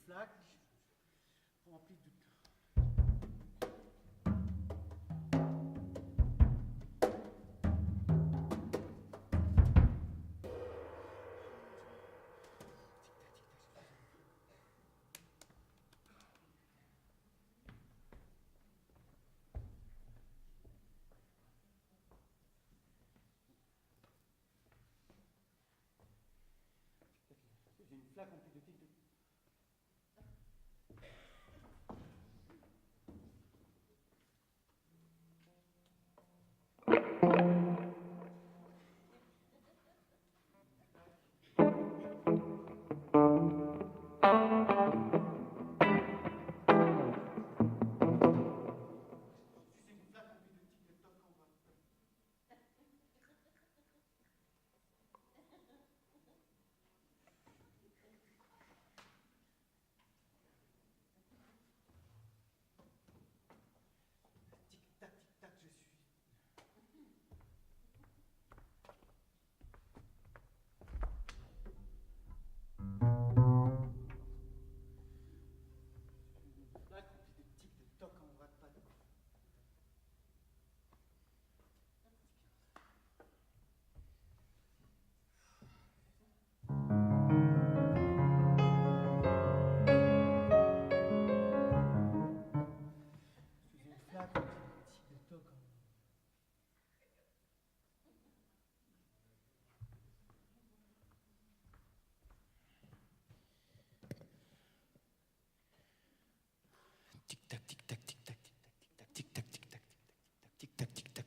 flaque remplie de... J'ai une flaque remplie de tiques de... Tic-tac, tic-tac, je suis... Une flaque remplie de tiques de toc en vrac pas de... Une flaque remplie de tiques de toc en... Tic-tac, tic-tac, tic-tac, tic-tac, tic-tac, tic-tac, tic-tac, tic-tac, tic-tac,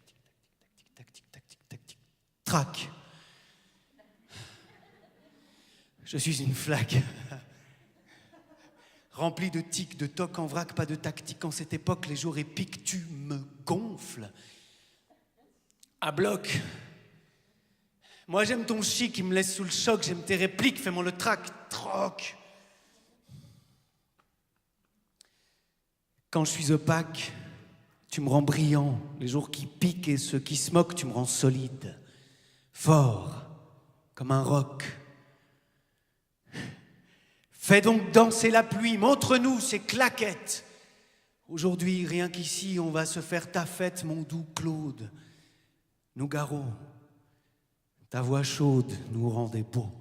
tic-tac, tic-tac, tic-tac. Trac. Je suis une flaque. Remplie de tics, de tocs en vrac, pas de tactique. En cette époque, les jours épiques, tu me gonfles. À bloc. Moi, j'aime ton chic, qui me laisse sous le choc. J'aime tes répliques, fais-moi le trac. Troc. Quand je suis opaque, tu me rends brillant. Les jours qui piquent et ceux qui se moquent, tu me rends solide. Fort, comme un roc. Fais donc danser la pluie, montre-nous ces claquettes. Aujourd'hui, rien qu'ici, on va se faire ta fête, mon doux Claude. Nougaro, ta voix chaude nous rendait beaux.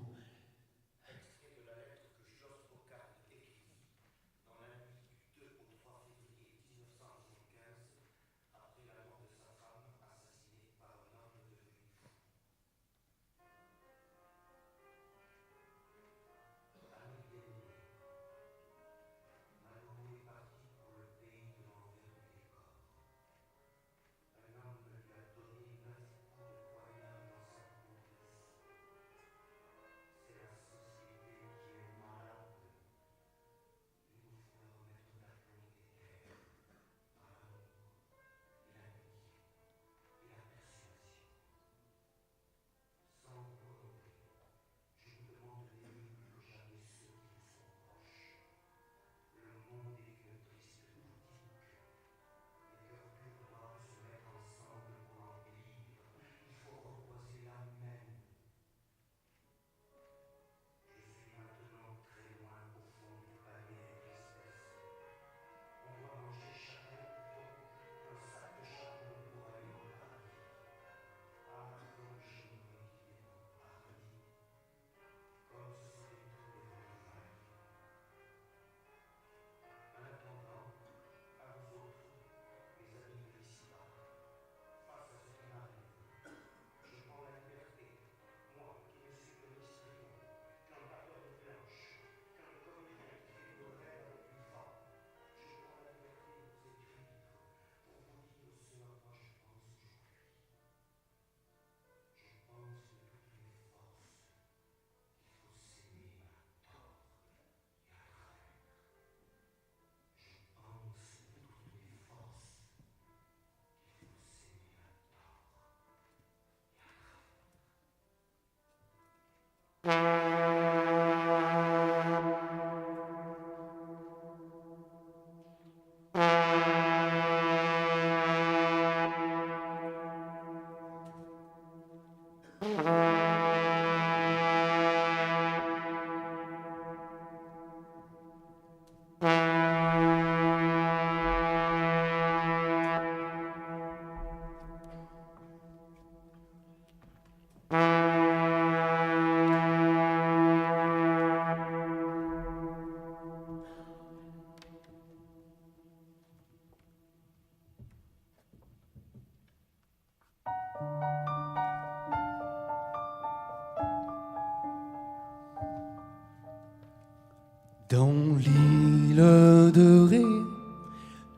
Dans l'île de Ré,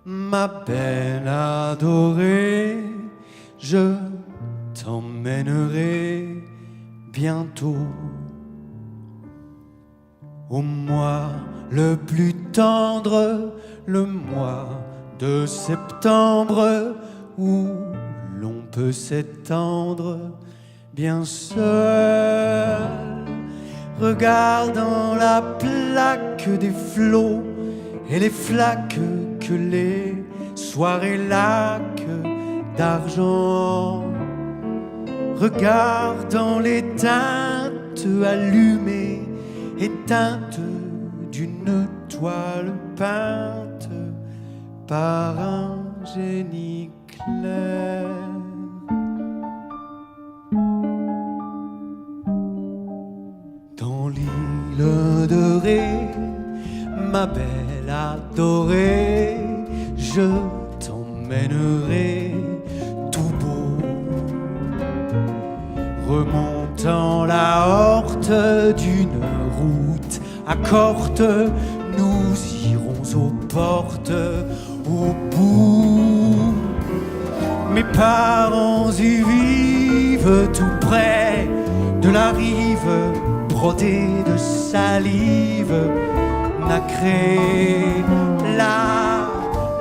ma belle adorée, je t'emmènerai bientôt. Au mois le plus tendre, le mois de septembre, où l'on peut s'étendre bien seul, regardant la plaque des flots et les flaques que les soirées laques d'argent, regardant les teintes allumées, éteintes d'une toile peinte par un génie clair. Dans l'île de Ré, ma belle adorée, je t'emmènerai tout beau, remontant la horte d'une route accorte, nous irons aux portes au bout. Mes parents y vivent tout près de la rive, brodée de salive nacrée.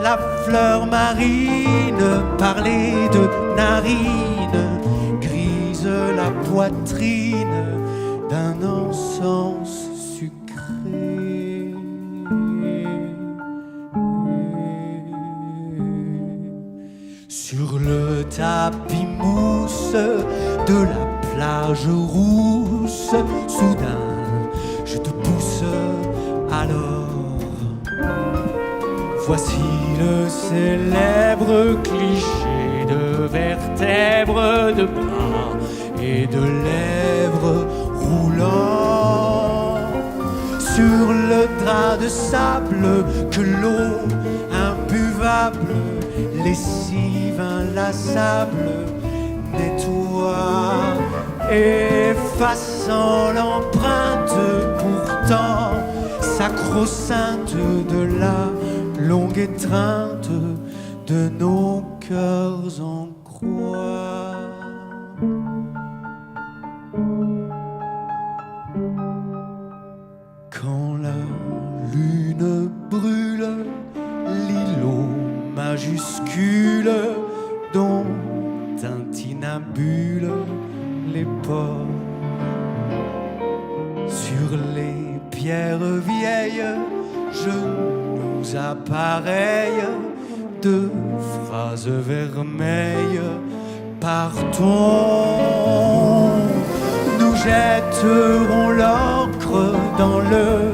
La fleur marine parlait de narines, grise la poitrine d'un encens sucré. Sur le tapis mousse de la plage rousse, soudain je te pousse alors. Voici le célèbre cliché de vertèbres, de bras et de lèvres roulant sur le drap de sable que l'eau imbuvable, lessive inlassable, nettoie, effaçant l'empreinte pourtant sacro-sainte de la longue étreinte de nos cœurs en croix. Quand la lune brûle l'îlot majuscule dont tintinabule les ports, sur les pierres vieilles genoux appareils de phrases vermeilles, partons, nous jetterons l'encre dans le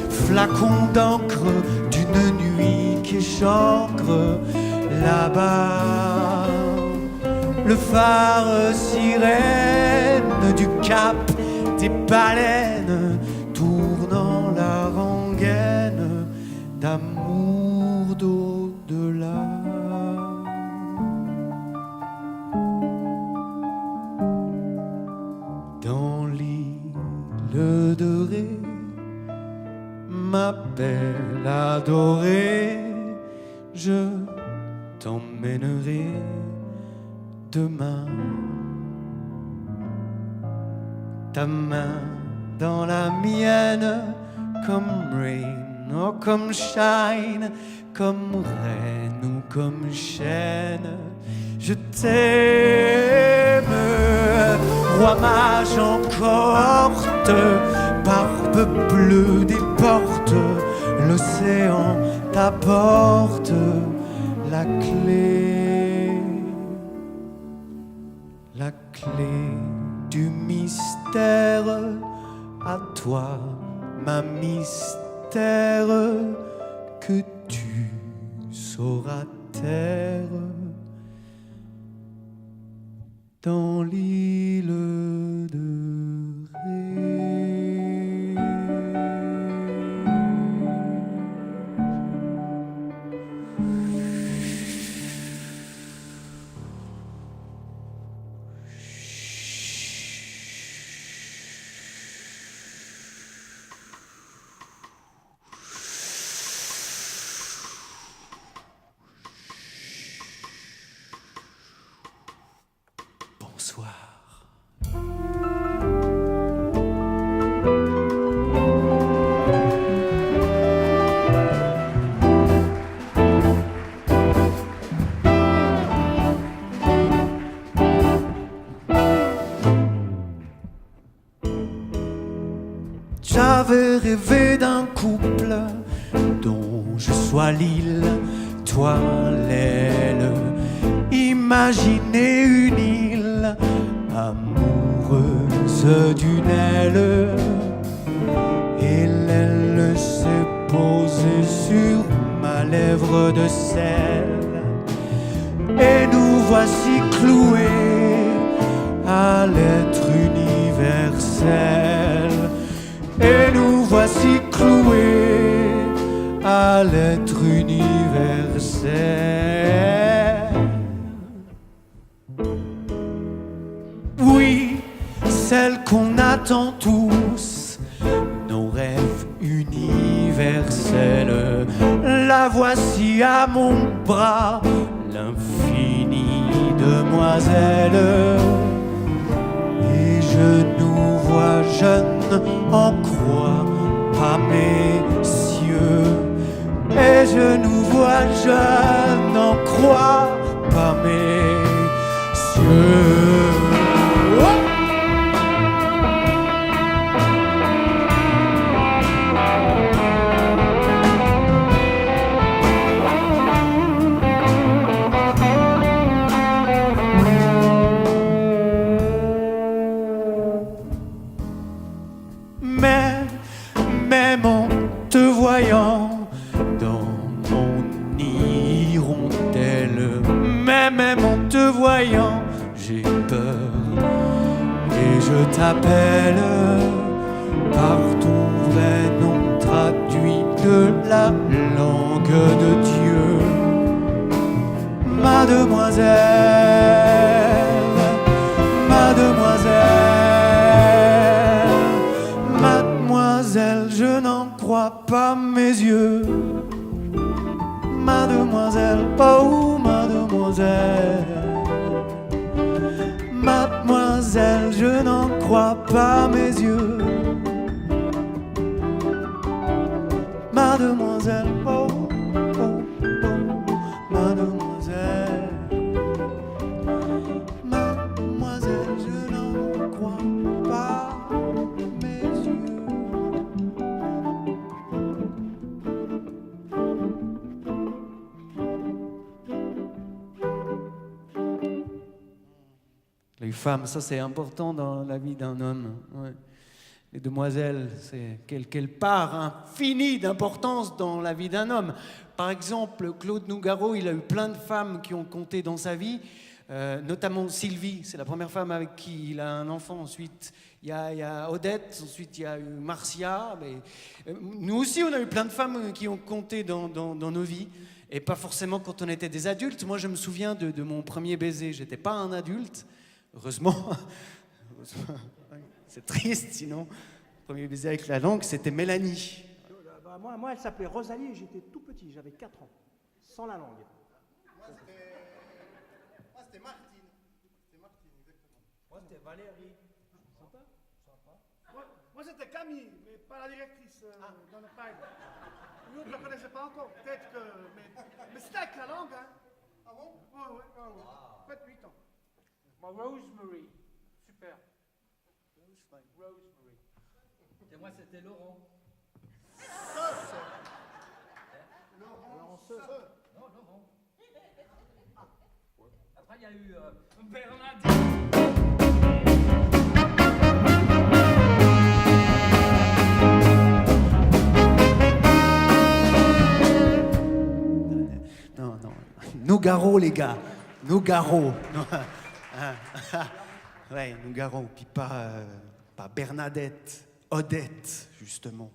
flacon d'encre d'une nuit qui échancre là-bas. Le phare sirène du cap des baleines, tournant la rengaine d'amour d'au-delà. Dans l'île de Ré, ma belle adorée, je t'emmènerai demain. Ta main dans la mienne, comme rain ou comme shine, comme reine ou comme chaîne. Je t'aime, roi mage en cohorte, barbe bleue des portes, l'océan t'apporte la clé du mystère. À toi, ma mystère, que tu sauras taire dans l'île de Ré. soir. J'avais rêvé d'un couple dont je sois l'île, toi l'aile. Imaginez une île amoureuse d'une aile, et l'aile s'est posée sur ma lèvre de sel, et nous voici cloués à l'être universel. Et nous voici cloués à l'être universel. Oui, celle qu'on attend tous, nos rêves universels. La voici à mon bras, l'infinie demoiselle. Et je nous vois jeunes en croix, pas messieurs. Et je nous vois jeunes en croix, pas messieurs. Même en te voyant dans mon hirondelle, même en te voyant, j'ai peur et je t'appelle par ton vrai nom traduit de la langue de Dieu. Mademoiselle, mademoiselle, mademoiselle, je n'en crois pas mes yeux. Mademoiselle, oh mademoiselle, mademoiselle, je n'en crois pas mes yeux. Mademoiselle, oh, oh, oh, mademoiselle, mademoiselle, je n'en crois pas mes yeux. Les femmes, ça c'est important dans la vie d'un homme. Ouais. Les demoiselles, c'est quelle part infinie d'importance dans la vie d'un homme. Par exemple, Claude Nougaro, il a eu plein de femmes qui ont compté dans sa vie, notamment Sylvie, c'est la première femme avec qui il a un enfant. Ensuite, il y a Odette, ensuite il y a eu Marcia. Mais, nous aussi, on a eu plein de femmes qui ont compté dans nos vies, et pas forcément quand on était des adultes. Moi, je me souviens de mon premier baiser. J'étais pas un adulte, heureusement. C'est triste, sinon. Le premier baiser avec la langue, c'était Mélanie. Moi, elle s'appelait Rosalie et j'étais tout petit, j'avais 4 ans, sans la langue. Moi, c'était Martine. C'était Martine, exactement. Moi, c'était Valérie. Sympa. Moi, c'était Camille, mais pas la directrice dans le paille. L'autre, je ne la connaissais pas encore. Peut-être que. Mais c'était avec la langue, hein. Ah bon? Ouais. Peut-être 8 ans. Moi, Rosemary. Super. Rosemary. Et moi, c'était Laurent. Laurent Seux. Non, Laurent. Après, il y a eu Bernadette. Non. Nougaro, les gars. Nougaro. Ouais, Nougaro, puis pas Bernadette. Odette, justement.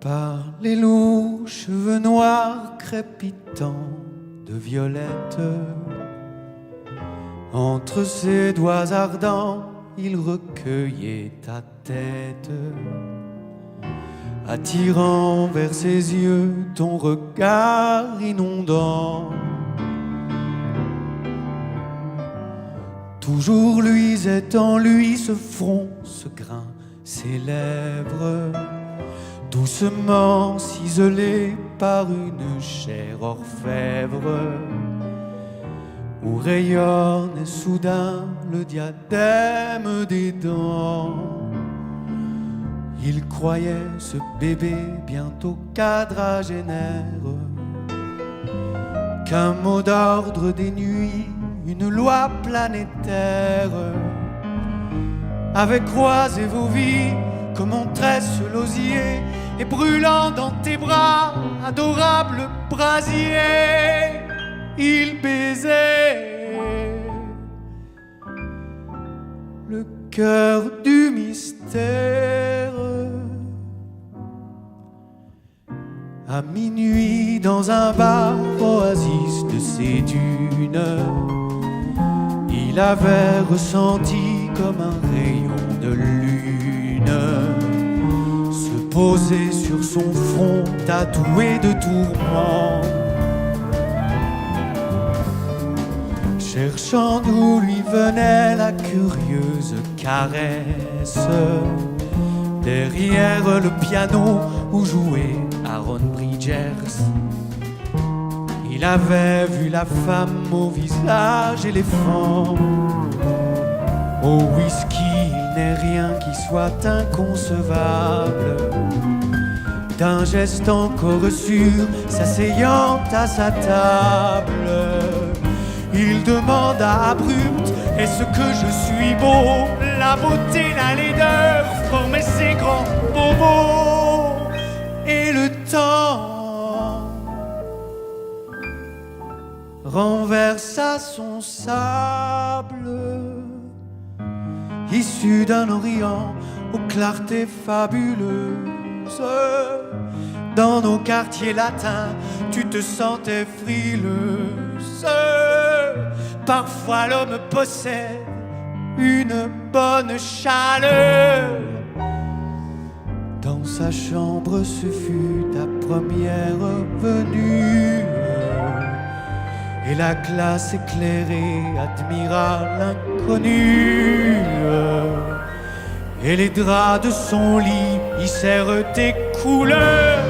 Par les lourds cheveux noirs crépitants de violette, entre ses doigts ardents, il recueillait ta tête. attirant vers ses yeux ton regard inondant. Toujours luisait en lui ce front, ce grain, ses lèvres, doucement ciselées par une chair orfèvre, où rayonne soudain le diadème des dents. Il croyait ce bébé bientôt quadragénaire, qu'un mot d'ordre des nuits, une loi planétaire, avait croisé vos vies comme on tresse l'osier, et brûlant dans tes bras, adorable brasier, il baisait le cœur du mystère. À minuit dans un bar oasis de ces dunes, il avait ressenti comme un rayon de lune se poser sur son front tatoué de tourments, cherchant d'où lui venait la curieuse caresse, derrière le piano où jouait Aaron Bridgers. Il avait vu la femme au visage éléphant. Au whisky, il n'est rien qui soit inconcevable. D'un geste encore sûr, s'asseyant à sa table, il demanda abrupt: est-ce que je suis beau? La beauté, la laideur formaient ses grands bobos. Et le temps renversa son sable, issu d'un Orient aux clartés fabuleuses. Dans nos quartiers latins, tu te sentais frileuse. Parfois l'homme possède une bonne chaleur. Dans sa chambre, ce fut ta première venue, et la glace éclairée admira l'inconnu, et les draps de son lit hissèrent tes couleurs.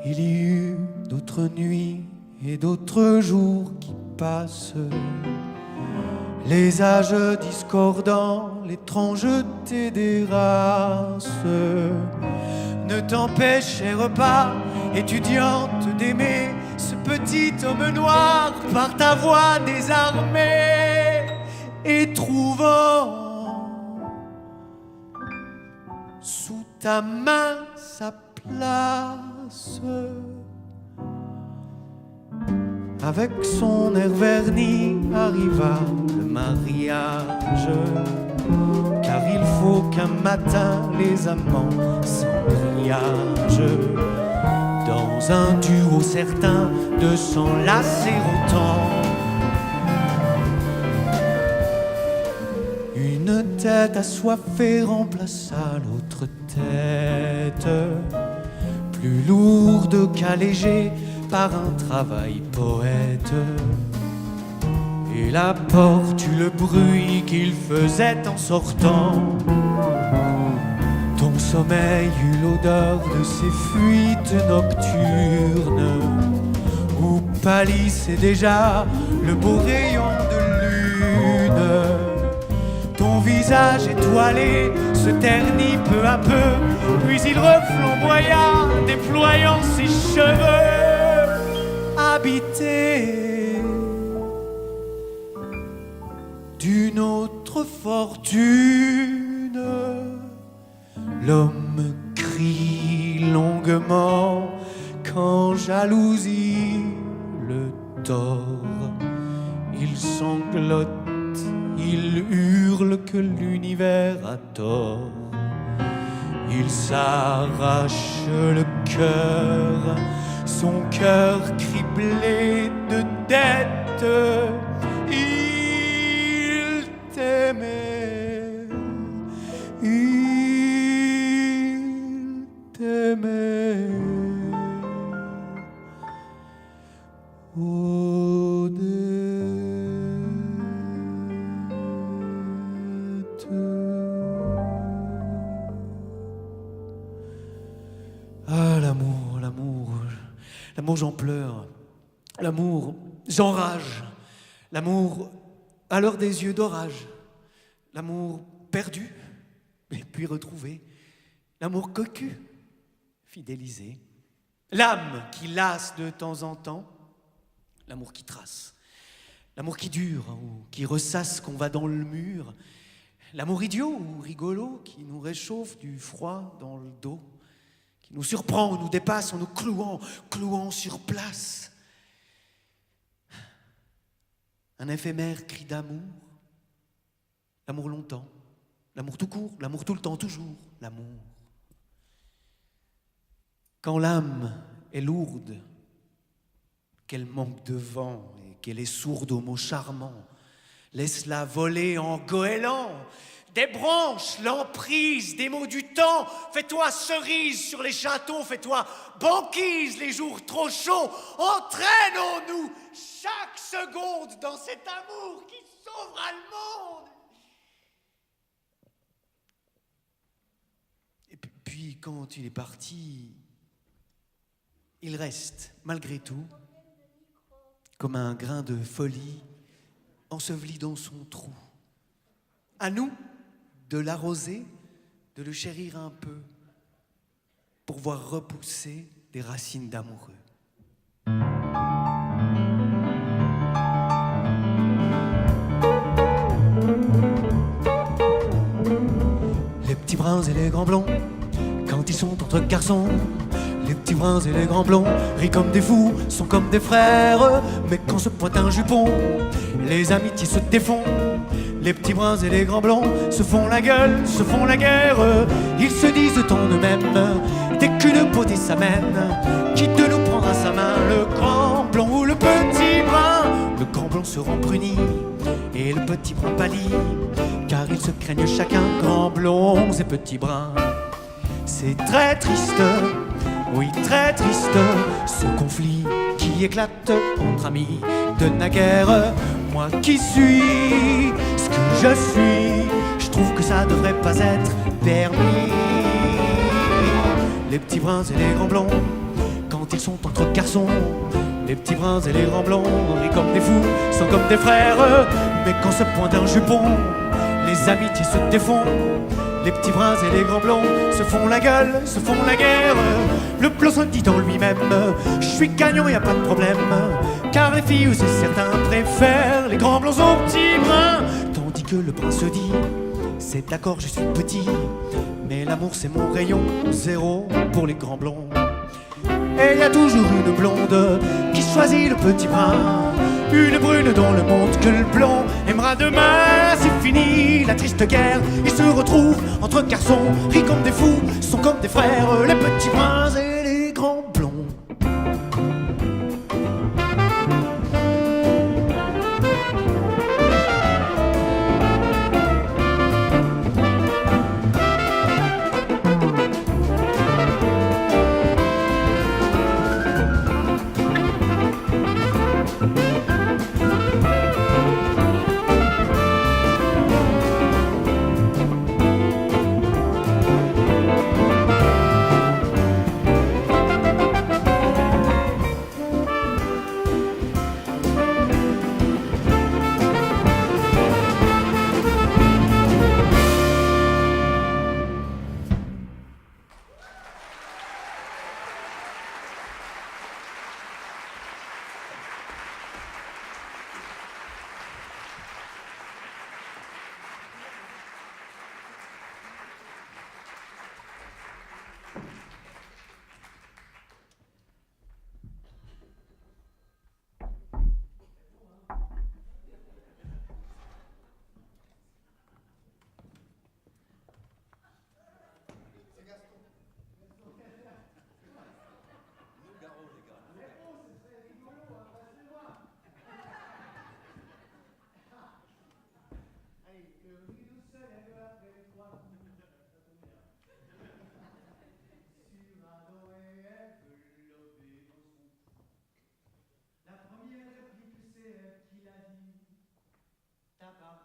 Il y eut d'autres nuits et d'autres jours qui passent, les âges discordants, l'étrangeté des races ne t'empêchèrent pas, étudiante, d'aimer ce petit homme noir par ta voix désarmée, et trouvant sous ta main sa place. Avec son air verni arriva le mariage, car il faut qu'un matin les amants s'embriagent dans un duo certain de s'enlacer autant. Une tête assoiffée remplaça l'autre tête, plus lourde qu'allégée par un travail poète. Et la porte eut le bruit qu'il faisait en sortant. Ton sommeil eut l'odeur de ces fuites nocturnes où pâlissait déjà le beau rayon de lune. Ton visage étoilé se ternit peu à peu, puis il reflamboya, déployant ses cheveux. Habité d'une autre fortune, l'homme crie longuement quand jalousie le tord. Il sanglote, il hurle que l'univers a tort. Il s'arrache le cœur, son cœur criblé de dettes. Il t'aimait Ah, l'amour, l'amour, l'amour j'en pleure, l'amour j'enrage, l'amour à l'heure des yeux d'orage, l'amour perdu et puis retrouvé, l'amour cocu, fidélisé, l'âme qui lasse de temps en temps, l'amour qui trace, l'amour qui dure ou qui ressasse qu'on va dans le mur, l'amour idiot ou rigolo qui nous réchauffe du froid dans le dos, qui nous surprend ou nous dépasse en nous clouant sur place. Un éphémère cri d'amour, l'amour longtemps, l'amour tout court, l'amour tout le temps, toujours, l'amour. Quand l'âme est lourde, qu'elle manque de vent et qu'elle est sourde aux mots charmants, laisse-la voler en goéland, des branches, l'emprise, des mots du temps. Fais-toi cerise sur les châteaux, fais-toi banquise les jours trop chauds. Entraînons-nous chaque seconde dans cet amour qui sauvera le monde. Et puis quand il est parti, il reste, malgré tout, comme un grain de folie enseveli dans son trou. À nous de l'arroser, de le chérir un peu, pour voir repousser des racines d'amoureux. Les petits bruns et les grands blonds, quand ils sont entre garçons, les petits bruns et les grands blonds rient comme des fous, sont comme des frères. Mais quand se pointe un jupon, les amitiés se défont. Les petits bruns et les grands blonds se font la gueule, se font la guerre. Ils se disent en eux-mêmes, dès qu'une beauté s'amène, qui de nous prendra sa main, le grand blond ou le petit brun? Le grand blond se rend bruni et le petit brun pâlit, car ils se craignent chacun, grands blonds et petits bruns. C'est très triste, oui très triste, ce conflit qui éclate entre amis de naguère. Moi qui suis ce que je suis, je trouve que ça devrait pas être permis. Les petits bruns et les grands blonds, quand ils sont entre garçons, les petits bruns et les grands blonds rient comme des fous, sont comme des frères. Mais quand se pointe un jupon, les amitiés se défont. Les petits bruns et les grands blonds se font la gueule, se font la guerre. Le blond se dit en lui-même, je suis gagnant, y a pas de problème, car les filles, c'est certain, préfèrent les grands blonds aux petits bruns. Tandis que le brun se dit, c'est d'accord, je suis petit, mais l'amour c'est mon rayon, zéro pour les grands blonds. Et y a toujours une blonde qui choisit le petit brun, une brune dans le monde que le blond aimera demain. C'est fini la triste guerre, ils se retrouvent entre garçons, rient comme des fous, sont comme des frères, les petits bruns et les grands blonds.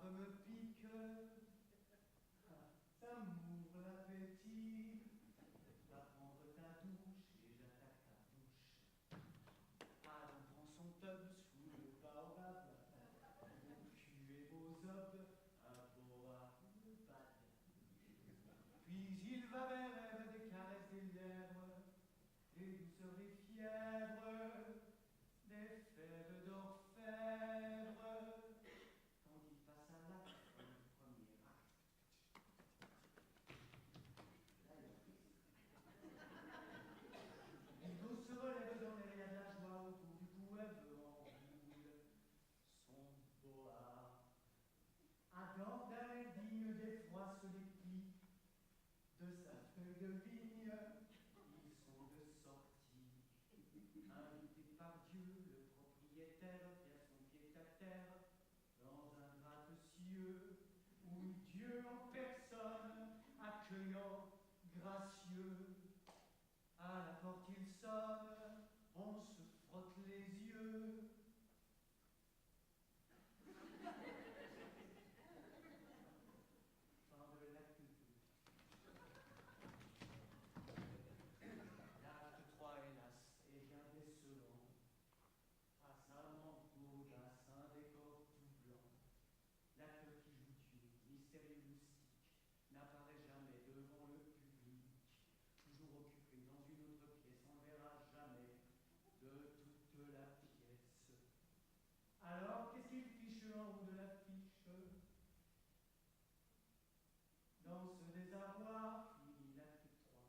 soif me pique, ça m'ouvre l'appétit. Va prendre ta douche et j'attaque ta bouche. Adam prend son tub sous le baobab. Vous puez vos obs, un boa le bad. Puis il va vers elle des caresses des lèvres, des douceurs des fièvres, des fèves d'orfèvre. Quand il passe à l'acte, le premier acte. L'ego se relève dans les rayons de la joie, autour du cou elle veut en boule son boa. Adam d'un air digne d'effroi se les plie de sa feuille de vigne. Ils sont de sortie, invités par Dieu, le propriétaire vient son pied à terre dans un gratte-cieux où Dieu en personne, accueillant, gracieux. À la porte il sonne, on se frotte les yeux. Fin de l'acte 2. L'acte 3, hélas, est bien décevant. Assaillement d'audace, un décor tout blanc. L'acteur qui joue Dieu, mystérieux loustique, n'apparaît jamais devant le public. Toujours occupé dans une autre pièce, on ne verra jamais de toute la pièce. Alors, qu'est-ce qu'il fiche en haut de l'affiche? Dans ce désarroi, finit l'acte 3.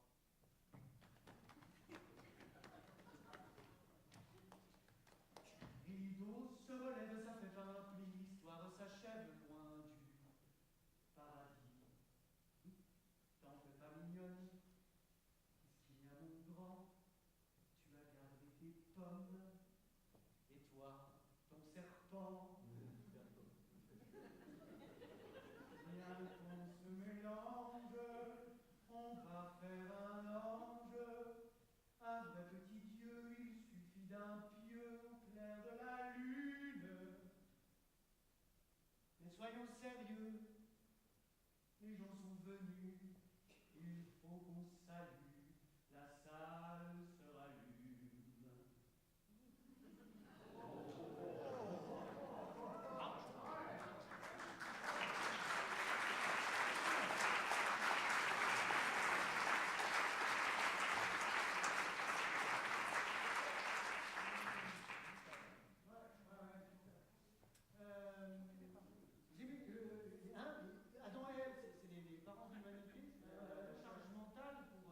Rideau se relève, ça fait pas un pli, l'histoire s'achève loin du paradis. T'en fais pas mignonne, qu'est-ce qu'il y a mon grand? Tu as gardé tes pommes, et toi, ton serpent. Bien qu'on se mélange, on va faire un ange. Un vrai petit Dieu, il suffit d'un pieu au clair de la lune. Mais soyons sérieux, les gens sont venus, il faut qu'on salue, la salle se rallume. J'ai vu que Adam et Ève, c'est les parents du manuscrit, charge mentale pour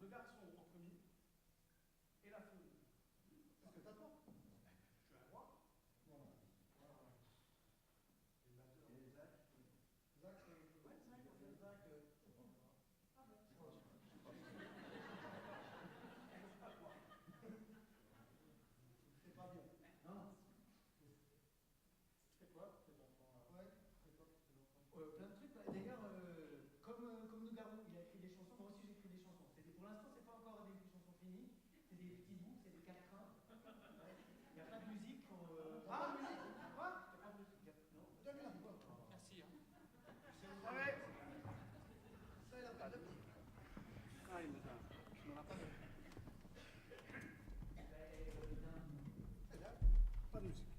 le garçon au premier et la fille. Qu'est-ce que t'as toi? Je suis un roi. Non, non. Plein de trucs. D'ailleurs, comme nous Garou, il a écrit des chansons. Moi aussi, j'écris des chansons. Pour l'instant, c'est pas encore des chansons finies. C'est des petits bouts, c'est des quatrains. Il n'y a pas de musique. Ah, musique? Quoi? Il n'y a pas de musique. Non. Merci. Ah ouais. Ça, il a pas de musique. Ah, il me donne. Je n'en ai pas de musique. Pas de musique.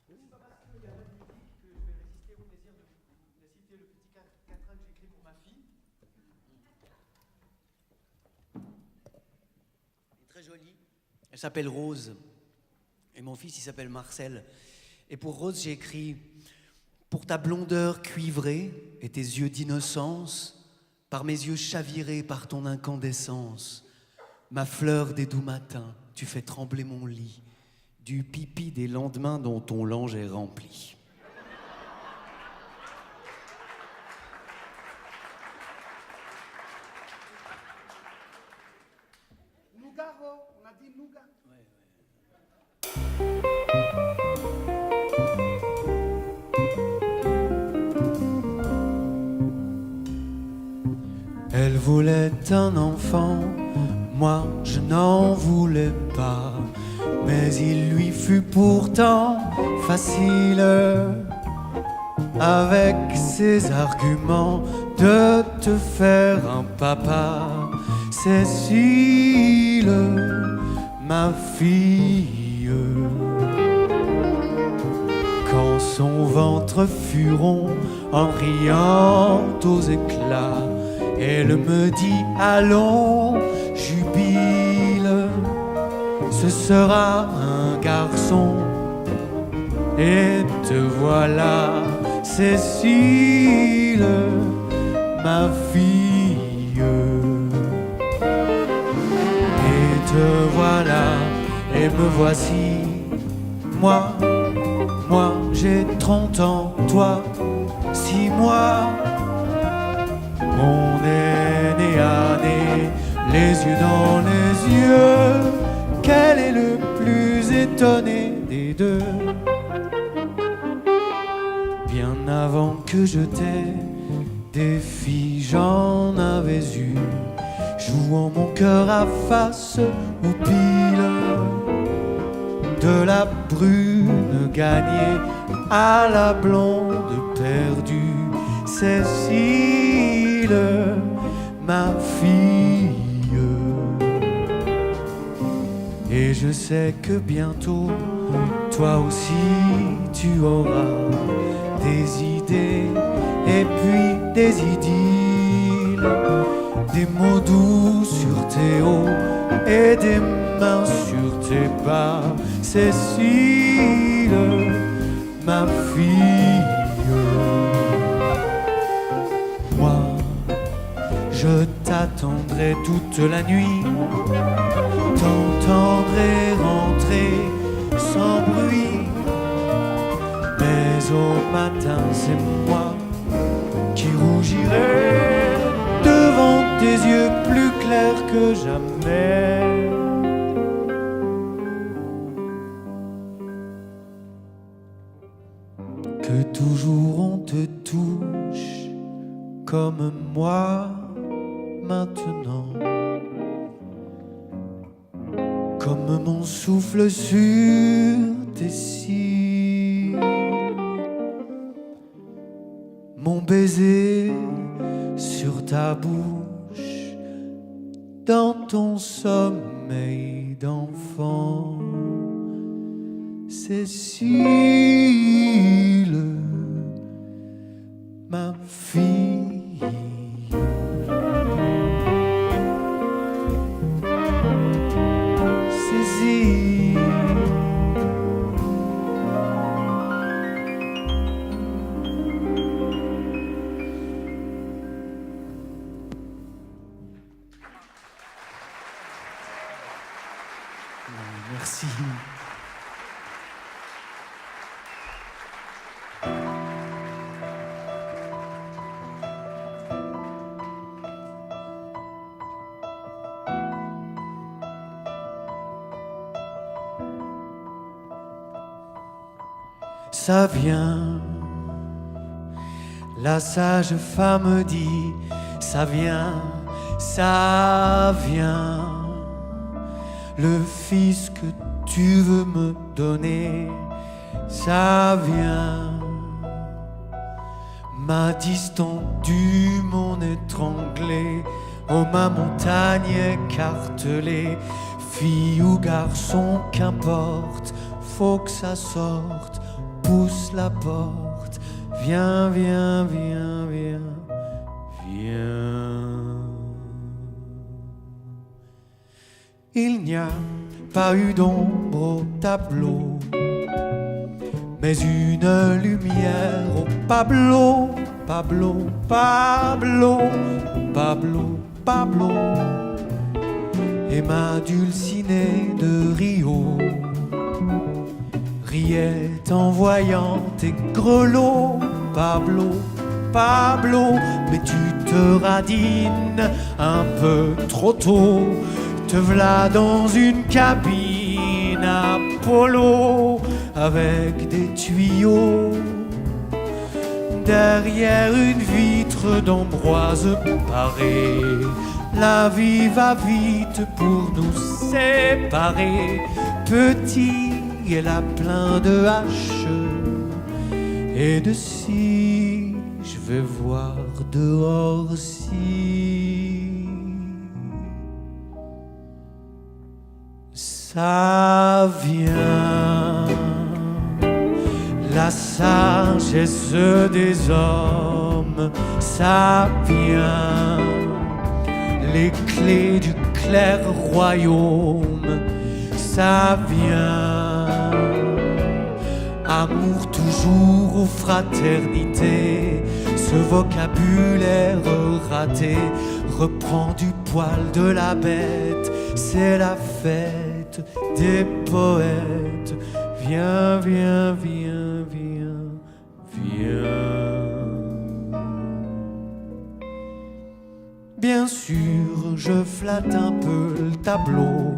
C'est pas parce qu'il n'y a pas de musique que je vais résister au plaisir de citer le petit quatrain que j'ai écrit pour ma fille. Elle est très jolie. Elle s'appelle Rose. Et mon fils, il s'appelle Marcel. Et pour Rose, j'ai écrit « Pour ta blondeur cuivrée et tes yeux d'innocence, par mes yeux chavirés par ton incandescence, ma fleur des doux matins, tu fais trembler mon lit, du pipi des lendemains dont ton lange est rempli. » Nougaro, on a dit nougat. Elle voulait un enfant, moi je n'en voulais pas, mais il lui fut pourtant facile, avec ses arguments, de te faire un papa. Cécile, ma fille, quand son ventre fut rond en riant aux éclats, elle me dit allons, jubile, ce sera un garçon. Et te voilà, Cécile, ma fille. Et te voilà, et me voici, moi j'ai 30 ans, toi 6 mois. On est né à nez, les yeux dans les yeux. Quel est le plus étonné des deux? Bien avant que je t'aie, des filles j'en avais eu, jouant mon cœur à face ou pile. De la brune gagnée à la blonde perdue, Cécile, ma fille. Et je sais que bientôt, toi aussi, tu auras des idées et puis des idylles, des mots doux sur tes hauts et des mains sur tes bas, Cécile, ma fille. Moi, je t'attendrai toute la nuit, t'entendrai rentrer sans bruit, mais au matin c'est moi qui rougirai devant tes yeux plus clairs que jamais. Que toujours on te touche comme moi maintenant, comme mon souffle sur tes cils, mon baiser sur ta bouche, dans ton sommeil d'enfant, Cécile, ma fille. ça vient. La sage femme dit, ça vient, ça vient. Le fils que tu veux me donner, ça vient. M'a distendu mon étranglé, oh ma montagne écartelée. Fille ou garçon, qu'importe, faut que ça sorte, pousse la porte. Viens, viens, viens, viens, viens. Il n'y a pas eu d'ombre au tableau, mais une lumière au Pablo, Pablo, Pablo, Pablo, Pablo. Et ma dulcinée de Rio riait en voyant tes grelots, Pablo, Pablo. Mais tu te radines un peu trop tôt, te v'là dans une cabine Apollo avec des tuyaux. Derrière une vitre d'ambroise parée, la vie va vite pour nous séparer. Petit, elle a plein de haches et de scie. Je vais voir dehors si ça vient. La sagesse des hommes, ça vient. Les clés du clair royaume, ça vient. Amour toujours ou fraternité, ce vocabulaire raté reprend du poil de la bête. C'est la fête des poètes. Viens, viens, viens, viens, viens. Bien sûr, je flatte un peu le tableau,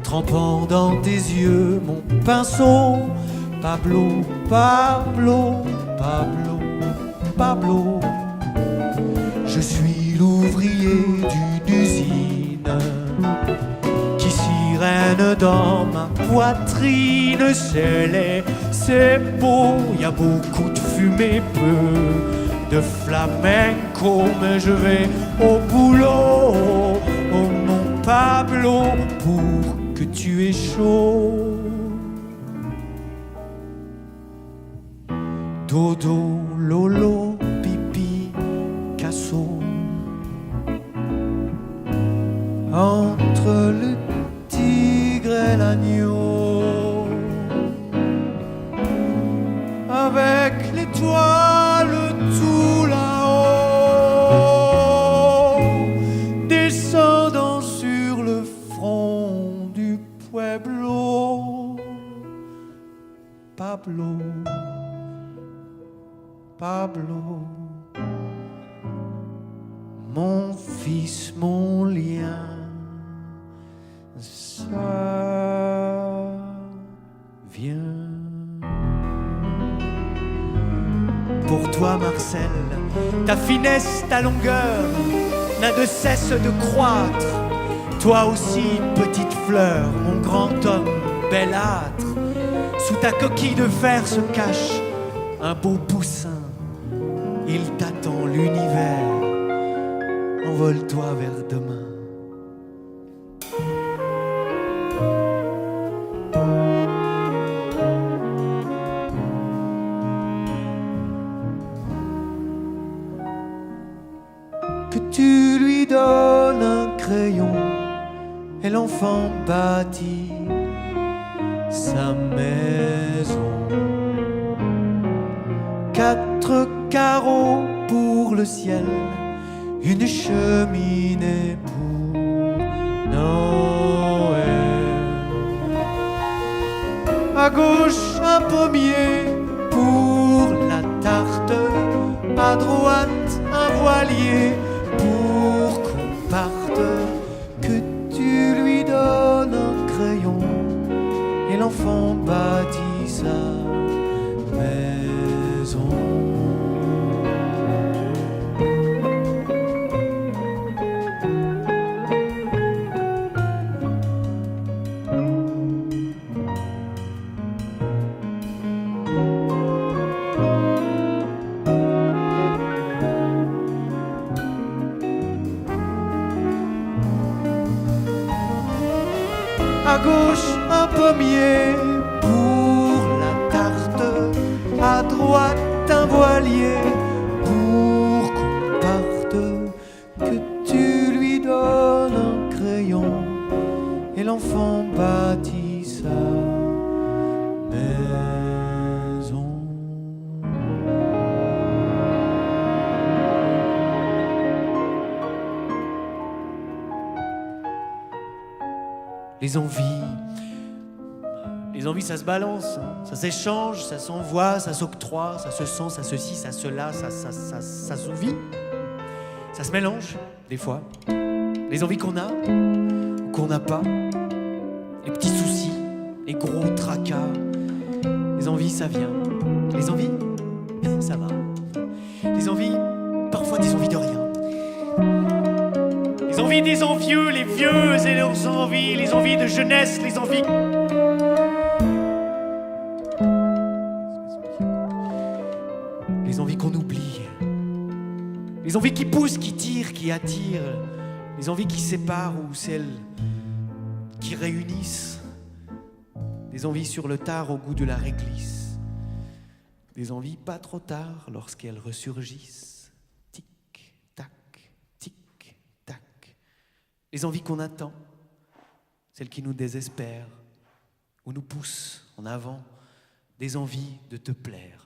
trempant dans tes yeux mon pinceau. Pablo, Pablo, Pablo, Pablo. Je suis l'ouvrier d'une usine qui sirène dans ma poitrine. C'est laid, c'est beau, y a beaucoup de fumée, peu de flamenco, mais je vais au boulot, oh mon Pablo, pour que tu aies chaud. Dodo, lolo, pipi, casso. Entre le tigre et l'agneau, avec l'étoile tout là-haut, descendant sur le front du pueblo. Pablo, Pablo, mon fils, mon lien, ça vient. Pour toi, Marcel, ta finesse, ta longueur n'a de cesse de croître. Toi aussi, petite fleur, mon grand homme, bel âtre. Sous ta coquille de fer se cache un beau poussin. Il t'attend l'univers. Envole-toi vers demain. Que tu lui donnes un crayon et l'enfant bâtit sa maison. 4 carreaux pour le ciel, une cheminée pour Noël. À gauche un pommier pour la tarte, à droite un voilier pour qu'on parte. Que tu lui donnes un crayon et l'enfant bâtit sa premier pour la tarte, à droite un voilier pour qu'on parte, que tu lui donnes un crayon et l'enfant bâtit sa maison. Les envies, ça se balance, ça s'échange, ça s'envoie, ça s'octroie, ça se sent, ça se ci, ça se là, ça s'ouvit. Ça se mélange, des fois. Les envies qu'on a ou qu'on n'a pas, les petits soucis, les gros tracas. Les envies, ça vient. Les envies, ça va. Les envies, parfois des envies de rien. Les envies des envieux, les vieux et leurs envies, les envies de jeunesse, les envies... Les envies qu'on oublie. Les envies qui poussent, qui tirent, qui attirent. Les envies qui séparent ou celles qui réunissent. Des envies sur le tard au goût de la réglisse. Des envies pas trop tard lorsqu'elles ressurgissent. Tic-tac, tic-tac. Les envies qu'on attend, celles qui nous désespèrent ou nous poussent en avant. Des envies de te plaire.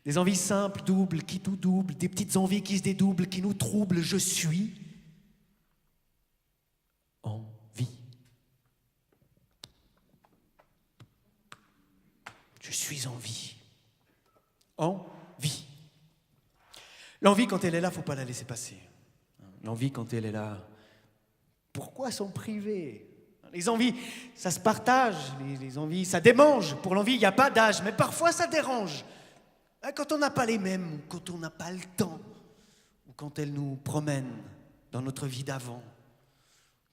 Des envies simples, doubles, qui tout doublent. Des petites envies qui se dédoublent, qui nous troublent. Je suis en vie. Je suis en vie. En vie. L'envie, quand elle est là, faut pas la laisser passer. L'envie, quand elle est là, pourquoi s'en priver? Les envies, ça se partage. Les envies, ça démange. Pour l'envie, il n'y a pas d'âge, mais parfois ça dérange. Quand on n'a pas les mêmes, ou quand on n'a pas le temps, ou quand elles nous promènent dans notre vie d'avant.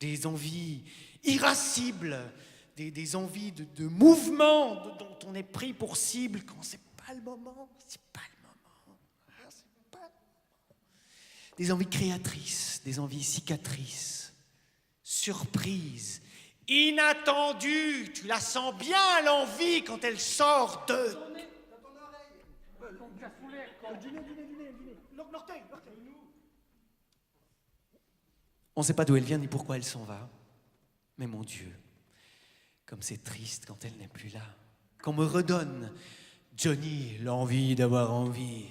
Des envies irascibles, des envies de mouvement dont on est pris pour cible quand c'est pas le moment, c'est pas le moment. C'est pas le moment. Des envies créatrices, des envies cicatrices, surprises, inattendues. Tu la sens bien, l'envie, quand elle sort de... L'orteil. On ne sait pas d'où elle vient ni pourquoi elle s'en va. Mais mon Dieu, comme c'est triste quand elle n'est plus là. Qu'on me redonne, Johnny, l'envie d'avoir envie.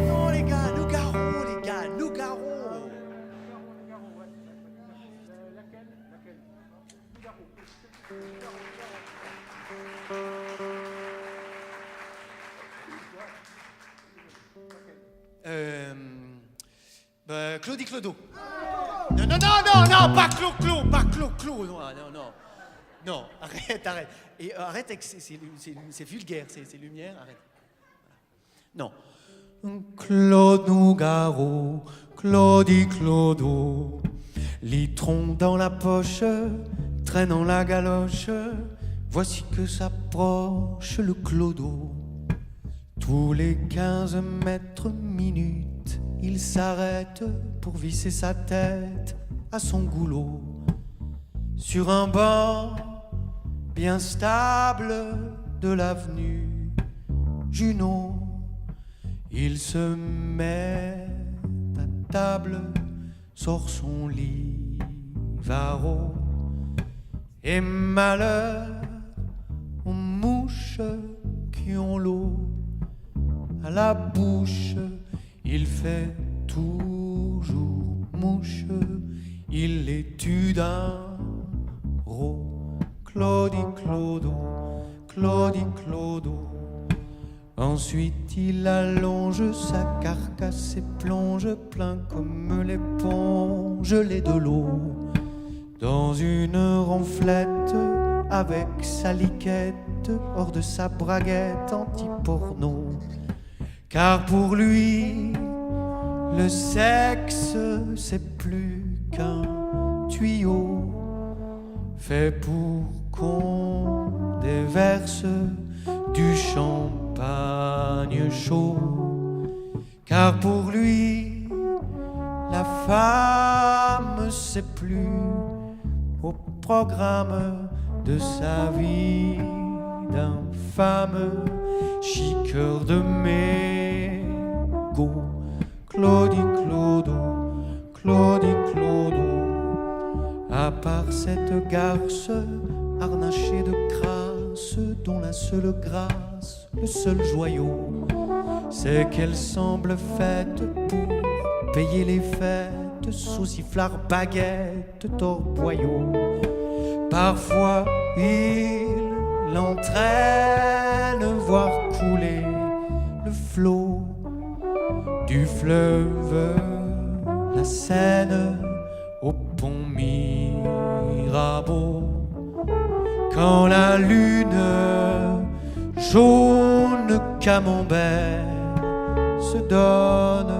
Non les gars, nous garons. Claudie Clodo. Non, pas Clo. Non, arrête. Et arrête avec c'est vulgaire, c'est lumière, arrête. Non. Claude Nougaro, Claudie Clodo, litron dans la poche, traînant la galoche, voici que s'approche le clodo. Tous les 15 mètres minutes, il s'arrête pour visser sa tête à son goulot. Sur un banc bien stable de l'avenue Junot, il se met à table, sort son livaro. Et malheur aux mouches qui ont l'eau à la bouche, il fait toujours mouche, il les tue d'un rot. Claudie Clodo. Ensuite il allonge sa carcasse et plonge plein comme l'éponge lait de l'eau dans une ronflette avec sa liquette hors de sa braguette anti-porno. Car pour lui, le sexe, c'est plus qu'un tuyau fait pour qu'on déverse du champagne chaud. car pour lui, la femme, c'est plus au programme de sa vie d'infâme chiqueur de mégots. Claudie Clodo, Claudie Clodo, à part cette garce harnachée de crasse, dont la seule grâce, le seul joyau, c'est qu'elle semble faite pour payer les fêtes, sauciflard, baguette, torboyau. Parfois il l'entraîne voir couler le flot du fleuve, la Seine, au pont Mirabeau. Quand la lune jaune camembert se donne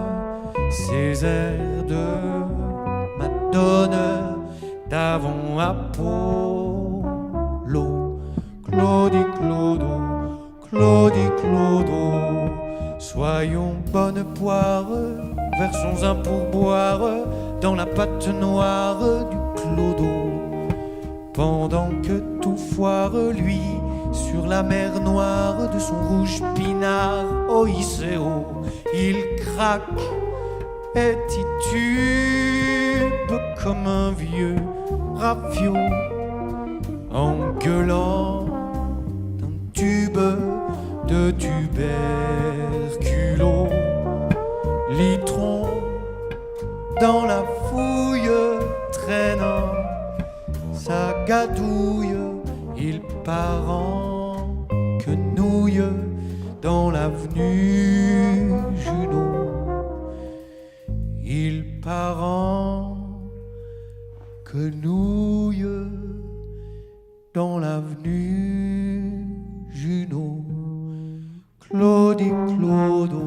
ses airs de Madone d'avant Apollo. Claudie Clodo, Claudie Clodo, soyons bonne poire, versons un pourboire dans la pâte noire du clodo. Pendant que tout foire, lui, sur la mer noire de son rouge pinard, Oïséo, il craque et titube comme un vieux rafio, en gueulant d'un tube de tuberculo. Litron dans la fouille, traînant sa gadouille, il part en quenouille dans l'avenue Junot. Il part en quenouille dans l'avenue Junot. Claudie Clodo,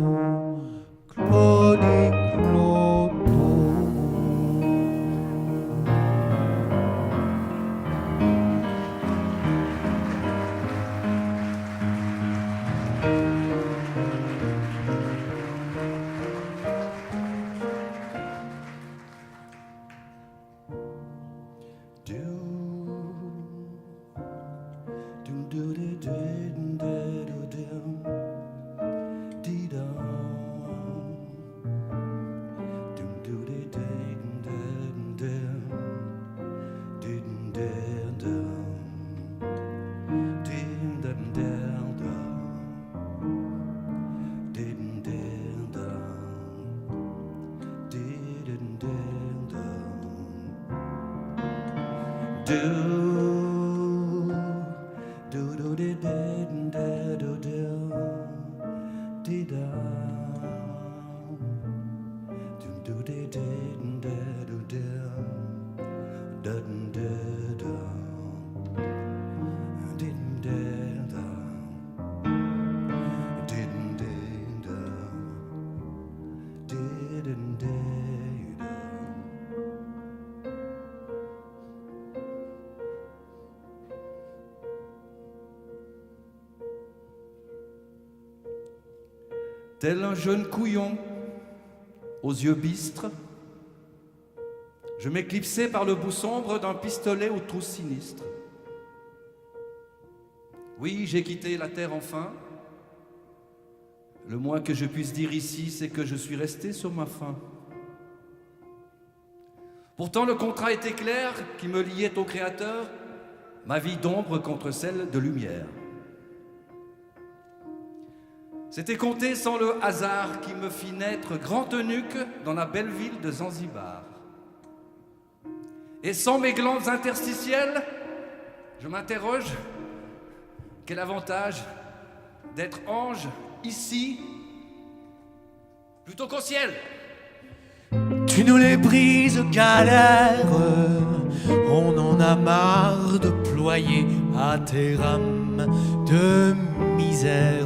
Claudie Clodo. Tel un jeune couillon aux yeux bistres, je m'éclipsais par le bout sombre d'un pistolet aux trous sinistres. Oui, j'ai quitté la terre enfin. Le moins que je puisse dire ici, c'est que je suis resté sur ma faim. Pourtant, le contrat était clair qui me liait au Créateur, ma vie d'ombre contre celle de lumière. C'était compté sans le hasard qui me fit naître grand eunuque dans la belle ville de Zanzibar. Et sans mes glandes interstitielles, je m'interroge, quel avantage d'être ange ici plutôt qu'au ciel. Tu nous les brises qu'à l'air, on en a marre de ployer à tes rames de misère.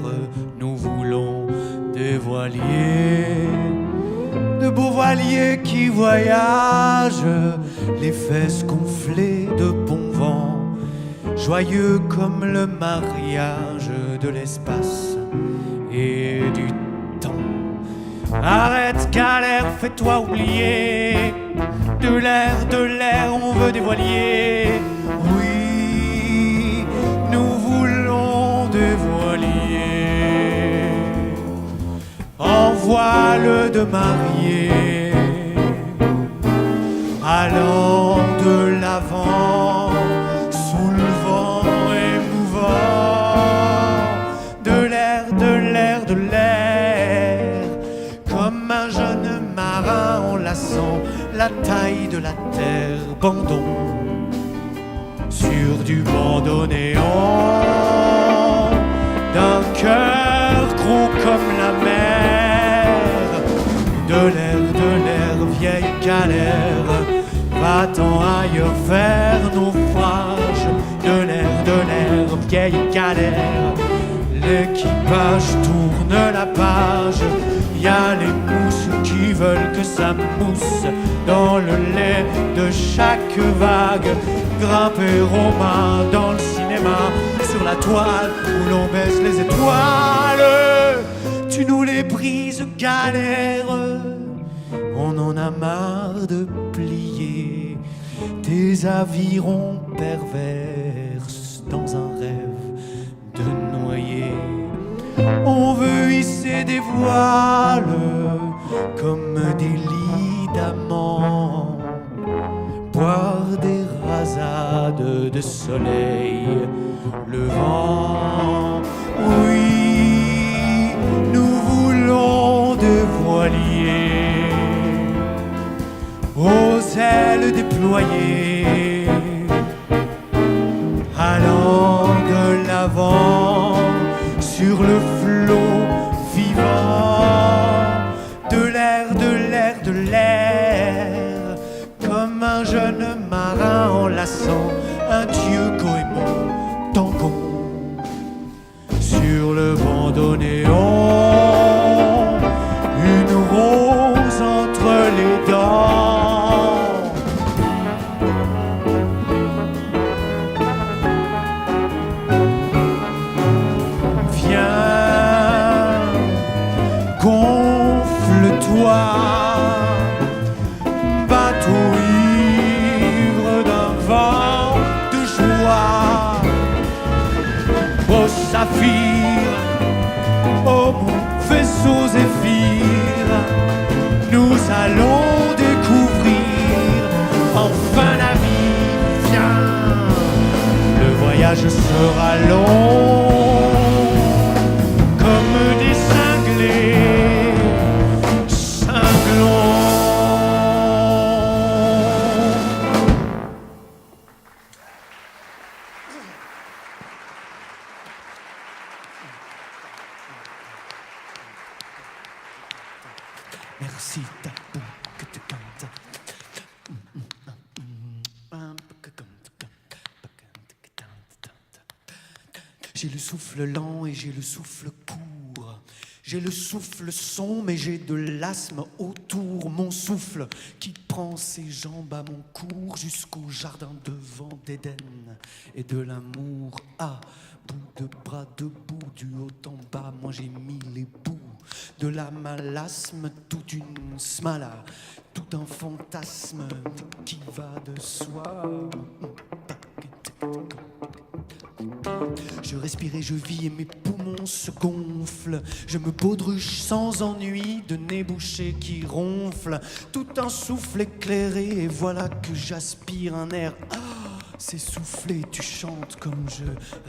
Nous voulons des voiliers, de beaux voiliers qui voyagent, les fesses gonflées de bon vent, joyeux comme le mariage de l'espace et du temps. Arrête, galère, fais-toi oublier. De l'air, on veut des voiliers. Oui, nous voulons des voiliers. En voile de mariée, allant de l'avant, sous le vent émouvant. De l'air, comme un jeune marin enlaçant la taille de la terre, bandon sur du bandeau néant, d'un cœur gros comme la mer. De l'air, vieille galère, va-t'en ailleurs faire naufrage. De l'air, vieille galère, l'équipage tourne la page. Y a les mousses qui veulent que ça mousse dans le lait de chaque vague. Grimper aux mains dans le cinéma, sur la toile où l'on baisse les étoiles. Tu nous les brises, galère. On en a marre de plier tes avirons perverses dans un rêve de noyer. On veut hisser des voiles comme des lits d'amants, boire des rasades de soleil levant. Oui, nous voulons des voiliers aux ailes déployées, allant de l'avant sur le flot vivant. De l'air, comme un jeune marin enlaçant un dieu goémon tango sur le bandeau néon, une rose entre les dents. Viens, gonfle-toi, bateau ivre d'un vent de joie. Ô saphir, ô mon vaisseau zéphyr, nous allons découvrir enfin la vie. Viens, le voyage sera long comme des cinglés cinglons. Merci. J'ai le souffle lent et j'ai le souffle court. J'ai le souffle son, mais j'ai de l'asthme autour. Mon souffle qui prend ses jambes à mon cours jusqu'au jardin devant d'Éden et de l'amour à bout de bras debout, du haut en bas. Moi j'ai mis les bouts de la malasme, toute une smala, tout un fantasme qui va de soi. Je respire et je vis et mes poumons se gonflent. Je me baudruche sans ennui de nez bouché qui ronfle. Tout un souffle éclairé et voilà que j'aspire un air. C'est soufflé, tu chantes comme je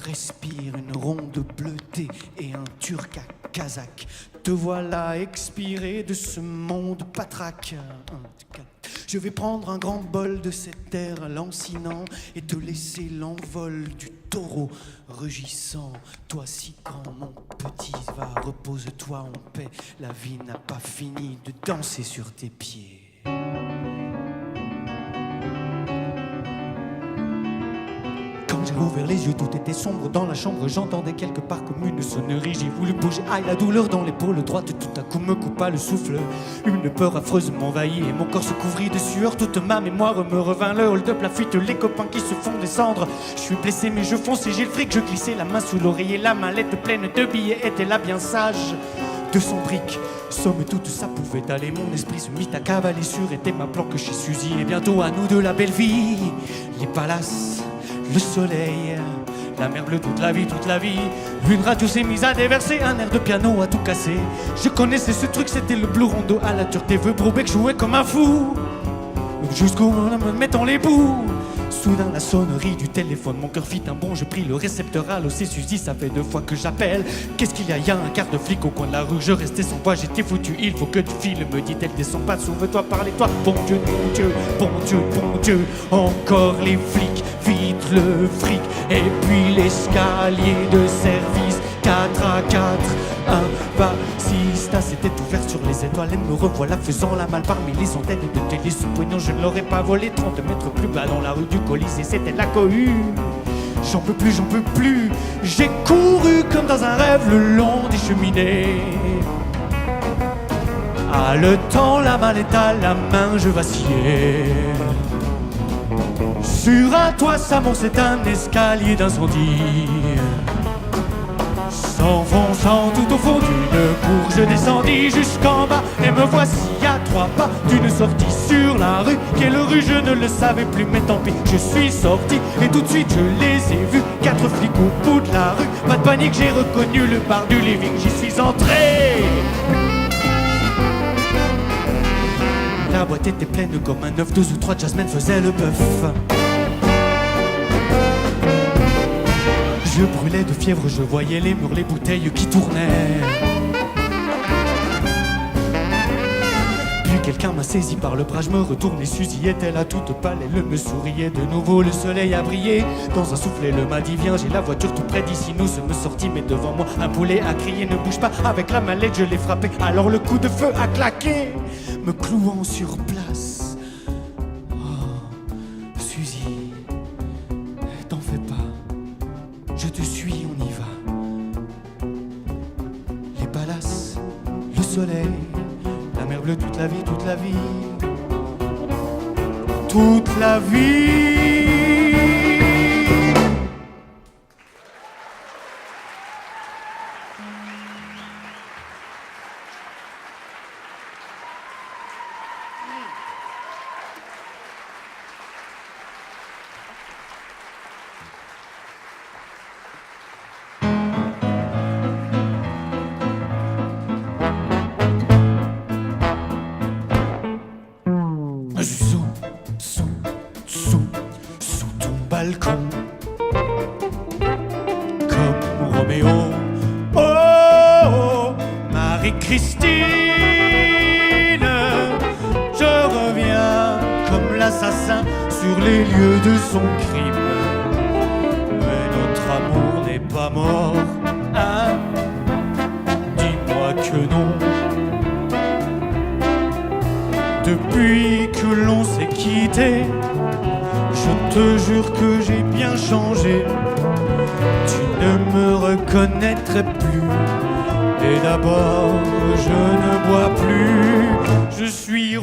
respire. Une ronde bleutée et un turc à kazakh. Te voilà expiré de ce monde patraque. Je vais prendre un grand bol de cet air lancinant et te laisser l'envol du taureau rugissant. Toi si grand mon petit, va, repose-toi en paix. La vie n'a pas fini de danser sur tes pieds. Quand j'ai ouvert les yeux, tout était sombre dans la chambre. J'entendais quelque part comme une sonnerie. J'ai voulu bouger, aïe, la douleur dans l'épaule droite tout à coup me coupa le souffle. Une peur affreuse m'envahit et mon corps se couvrit de sueur. Toute ma mémoire me revint, le hold-up, la fuite, les copains qui se font descendre. Je suis blessé mais je fonce et j'ai le fric. Je glissais la main sous l'oreiller, la mallette pleine de billets était là bien sage. 200 briques. Somme toute, ça pouvait aller. Mon esprit se mit à cavaler sur était ma planque chez Suzy. Et bientôt à nous de la belle vie. Les palaces, le soleil, la mer bleue toute la vie, toute la vie. Une radio s'est mise à déverser, un air de piano à tout casser. Je connaissais ce truc, c'était le blue rondo à la Turk TV. Brobeck jouait comme un fou, jusqu'au moment me mettant les bouts. Soudain la sonnerie du téléphone, mon cœur fit un bond, je pris le récepteur. Allô c'est Suzy, ça fait 2 fois que j'appelle. Qu'est-ce qu'il y a? Y a un quart de flic au coin de la rue, je restais sans voix, j'étais foutu. Il faut que tu files, me dit-elle, descends pas, sauve-toi, parlez-toi. Bon Dieu, bon Dieu, bon Dieu, bon Dieu. Encore les flics, vite le fric. Et puis l'escalier de service, 4 à 4, 1 pas 6 tasses était ouvert sur les étoiles. Et me revoilà faisant la malle parmi les antennes de télé. Ce poignon je ne l'aurais pas volé. 30 mètres plus bas dans la rue du Colisée, c'était la cohue. J'en peux plus, j'en peux plus. J'ai couru comme dans un rêve le long des cheminées. Haletant, la mallette à la main, je vacillais. Sur un toit, ça monte un escalier d'incendie. S'enfonçant tout au fond d'une cour, je descendis jusqu'en bas. Et me voici à 3 pas d'une sortie sur la rue. Quelle rue, je ne le savais plus, mais tant pis. Je suis sorti et tout de suite je les ai vus. 4 flics au bout de la rue. Pas de panique, j'ai reconnu le bar du living. J'y suis entré. La boîte était pleine comme un œuf. 2 ou 3 jazzmen faisaient le bœuf. Je brûlais de fièvre, je voyais les murs, les bouteilles qui tournaient. Puis quelqu'un m'a saisi par le bras, je me retourne et Suzy était là toute pâle. Elle me souriait de nouveau, le soleil a brillé. Dans un souffle, elle m'a dit viens, j'ai la voiture tout près d'ici. Nous sommes sortis, mais devant moi, un poulet a crié ne bouge pas. Avec la mallette, je l'ai frappé, alors le coup de feu a claqué, me clouant sur place. Oh, Suzy, t'en fais pas. Je te suis, on y va. Les palaces, le soleil, la mer bleue toute la vie, toute la vie. Toute la vie. Sous ton balcon, comme Roméo. Oh, oh, Marie-Christine, je reviens comme l'assassin sur les lieux de son crime. Mais notre amour n'est pas mort, hein? Dis-moi que non. Depuis que l'on s'est quitté, je te jure que j'ai bien changé. Tu ne me reconnaîtrais plus. Et d'abord, je ne bois plus. Je suis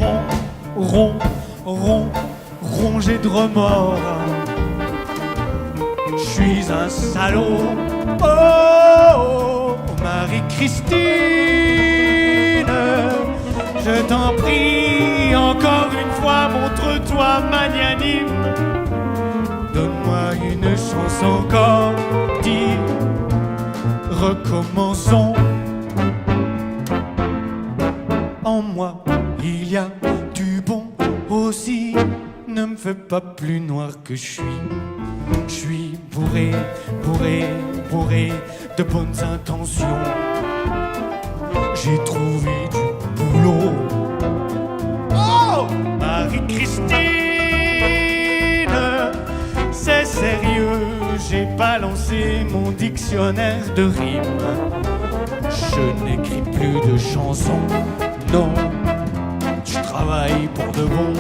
rongé de remords. Je suis un salaud. Oh, oh, Marie-Christine, je t'en prie, encore une fois, montre-toi magnanime. Donne-moi une chance encore, dis, recommençons. En moi, il y a du bon aussi. Ne me fais pas plus noir que je suis. Je suis bourré de bonnes intentions. J'ai trouvé du boulot. Oh, Marie-Christine, c'est sérieux, j'ai balancé mon dictionnaire de rimes. Je n'écris plus de chansons, non, je travaille pour de bon.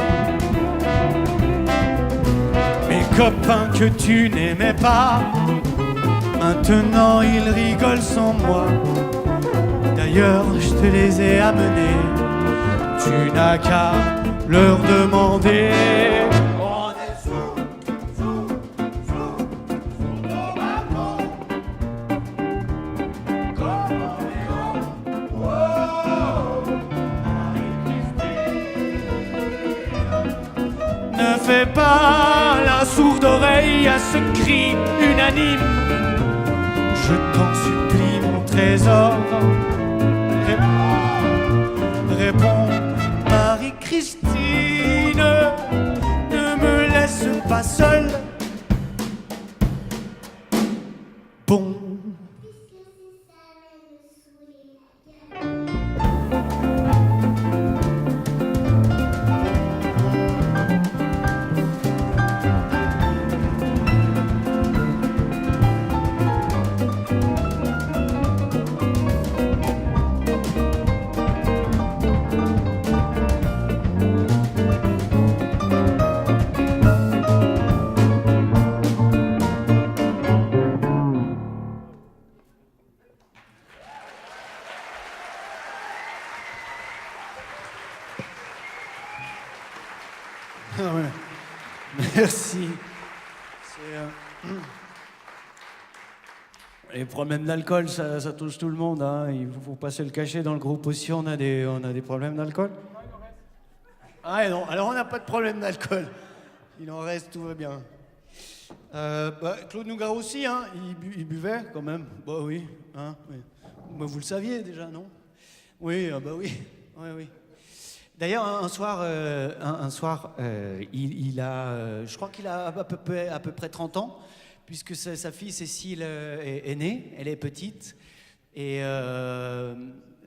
Mes copains que tu n'aimais pas, maintenant ils rigolent sans moi. D'ailleurs, je te les ai amenés, tu n'as qu'à leur demander. On est sous nos balcons, comme on est haut. fais pas la sourde oreille à ce cri unanime. Je t'en supplie, mon trésor. Réponds, Marie-Christine, ne me laisse pas seule. Bon. Ah ouais. Merci. Les problèmes d'alcool, ça touche tout le monde. Hein. Il ne faut pas se le cacher. Dans le groupe aussi, on a des problèmes d'alcool. Ah non, alors on n'a pas de problème d'alcool. Il en reste, tout va bien. Claude Nougaro aussi, hein, il buvait quand même. Bah oui. Hein, oui. Bah, vous le saviez déjà, non? Oui, bah oui. Oui, oui. D'ailleurs, un soir, il a, je crois qu'il a à peu près 30 ans, puisque sa fille Cécile est née, elle est petite. Et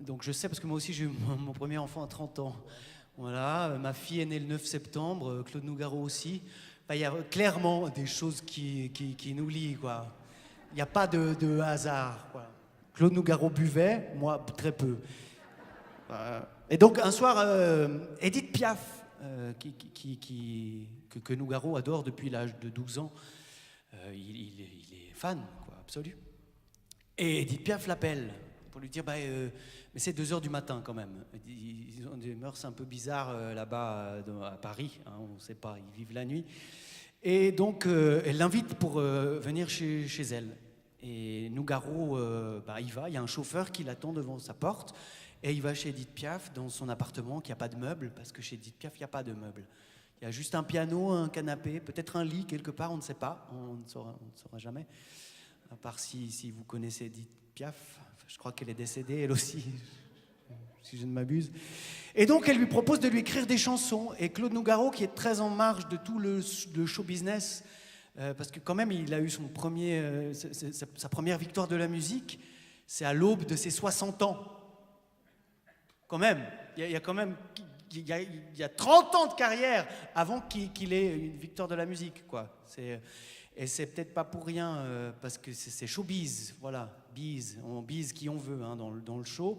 donc je sais, parce que moi aussi j'ai eu mon premier enfant à 30 ans. Voilà, ma fille est née le 9 septembre, Claude Nougaro aussi. Il y a clairement des choses qui nous lient, quoi. Il n'y a pas de hasard, quoi. Claude Nougaro buvait, moi très peu. Et donc un soir, Edith Piaf, que Nougaro adore depuis l'âge de 12 ans, il est fan, quoi, absolu. Et Edith Piaf l'appelle pour lui dire, mais c'est 2h du matin quand même. Ils ont des mœurs un peu bizarres là-bas à Paris, hein, on ne sait pas, ils vivent la nuit. Et donc elle l'invite pour venir chez elle. Et Nougaro, il va, il y a un chauffeur qui l'attend devant sa porte. Et il va chez Edith Piaf dans son appartement qui n'a pas de meubles, parce que chez Edith Piaf, il n'y a pas de meubles. Il y a juste un piano, un canapé, peut-être un lit quelque part, on ne sait pas, on ne saura jamais. À part si vous connaissez Edith Piaf, je crois qu'elle est décédée, elle aussi, si je ne m'abuse. Et donc, elle lui propose de lui écrire des chansons. Et Claude Nougaro, qui est très en marge de tout le show business, parce que quand même, il a eu sa première victoire de la musique, c'est à l'aube de ses 60 ans. Quand même, il y a 30 ans de carrière avant qu'il ait une victoire de la musique, quoi. Et c'est peut-être pas pour rien, parce que c'est showbiz, voilà, on bise qui on veut, hein, dans le show.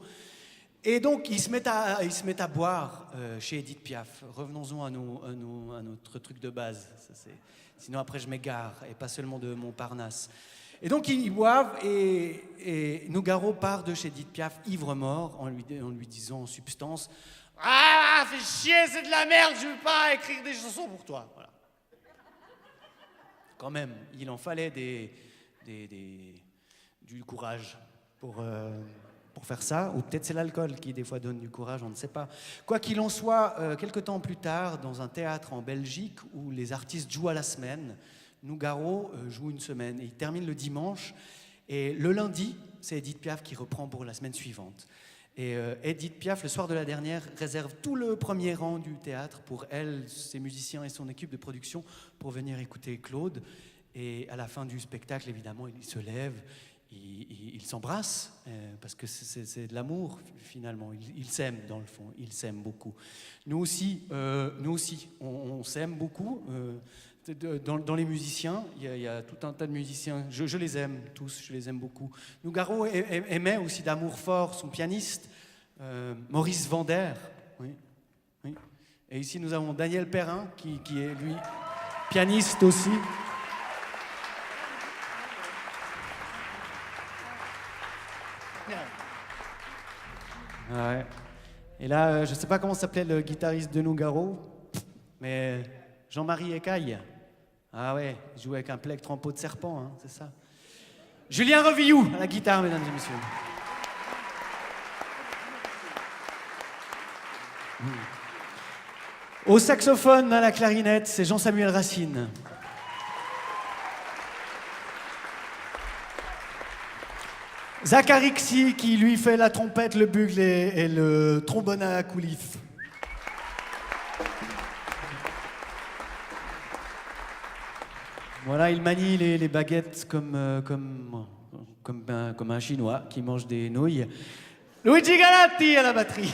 Et donc ils se mettent à boire chez Edith Piaf. Revenons-en à notre truc de base. Sinon après je m'égare, et pas seulement de Montparnasse. Et donc ils boivent, et Nougaro part de chez Edith Piaf ivre-mort en lui disant en substance « Ah, fais chier, c'est de la merde, je veux pas écrire des chansons pour toi. » Voilà. Quand même, il en fallait du courage pour faire ça, ou peut-être c'est l'alcool qui des fois donne du courage, on ne sait pas. Quoi qu'il en soit, quelque temps plus tard, dans un théâtre en Belgique où les artistes jouent à la semaine, Nougaro joue une semaine, et il termine le dimanche, et le lundi, c'est Edith Piaf qui reprend pour la semaine suivante. Et Edith Piaf, le soir de la dernière, réserve tout le premier rang du théâtre pour elle, ses musiciens et son équipe de production pour venir écouter Claude. Et à la fin du spectacle, évidemment, il se lève, il s'embrasse, parce que c'est de l'amour, finalement. Ils s'aiment, dans le fond, ils s'aiment beaucoup. Nous aussi, on s'aime beaucoup. Dans les musiciens, il y a tout un tas de musiciens, je les aime tous, je les aime beaucoup. Nougaro aimait aussi d'amour fort son pianiste, Maurice Vander. Oui. Et ici nous avons Daniel Perrin, qui est lui pianiste aussi. Ouais. Et là, je ne sais pas comment s'appelait le guitariste de Nougaro, mais Jean-Marie Écaille. Ah ouais, il jouait avec un plectre en peau de serpent, hein, c'est ça. Julien Revillou à la guitare, mesdames et messieurs. Au saxophone, à la clarinette, c'est Jean-Samuel Racine. Zachary Xi qui lui fait la trompette, le bugle et le trombone à coulif. Voilà, il manie les baguettes comme un Chinois qui mange des nouilles. Luigi Galatti à la batterie.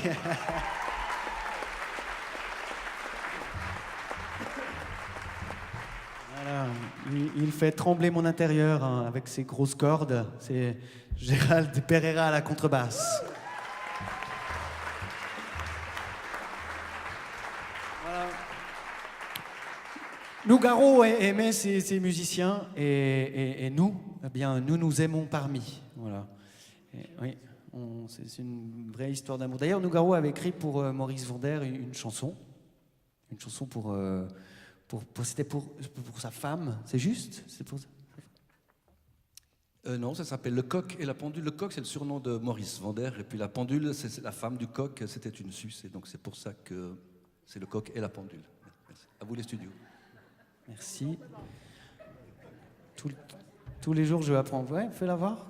Voilà, il fait trembler mon intérieur hein, avec ses grosses cordes. C'est Gérald Pereira à la contrebasse. Voilà. Nougaro aimait ses musiciens et nous, eh bien, nous aimons parmi. Voilà. Et, oui, c'est une vraie histoire d'amour. D'ailleurs, Nougaro avait écrit pour Maurice Vander une chanson c'était pour sa femme, c'est juste? C'est pour ça? Non, ça s'appelle Le Coq et la Pendule. Le Coq, c'est le surnom de Maurice Vander, et puis la Pendule, c'est la femme du coq, c'était une suce, et donc c'est pour ça que c'est Le Coq et la Pendule. Merci. À vous les studios. Merci. Tous les jours, je vais apprendre. Ouais, fais-la voir.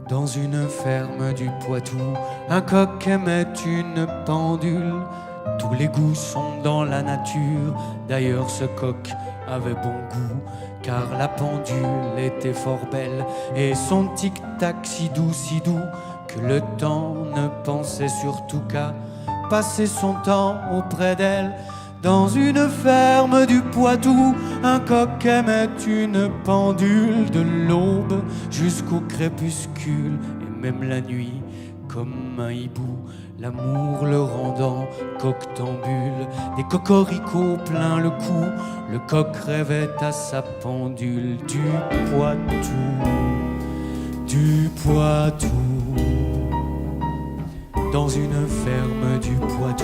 Dans une ferme du Poitou, un coq aimait une pendule. Tous les goûts sont dans la nature. D'ailleurs, ce coq avait bon goût, car la pendule était fort belle et son tic-tac si doux que le temps ne pensait surtout qu'à passer son temps auprès d'elle. Dans une ferme du Poitou, un coq aimait une pendule. De l'aube jusqu'au crépuscule et même la nuit, comme un hibou, l'amour le rendant coctambule. Des cocoricots plein le cou, le coq rêvait à sa pendule. Du Poitou. Dans une ferme du Poitou,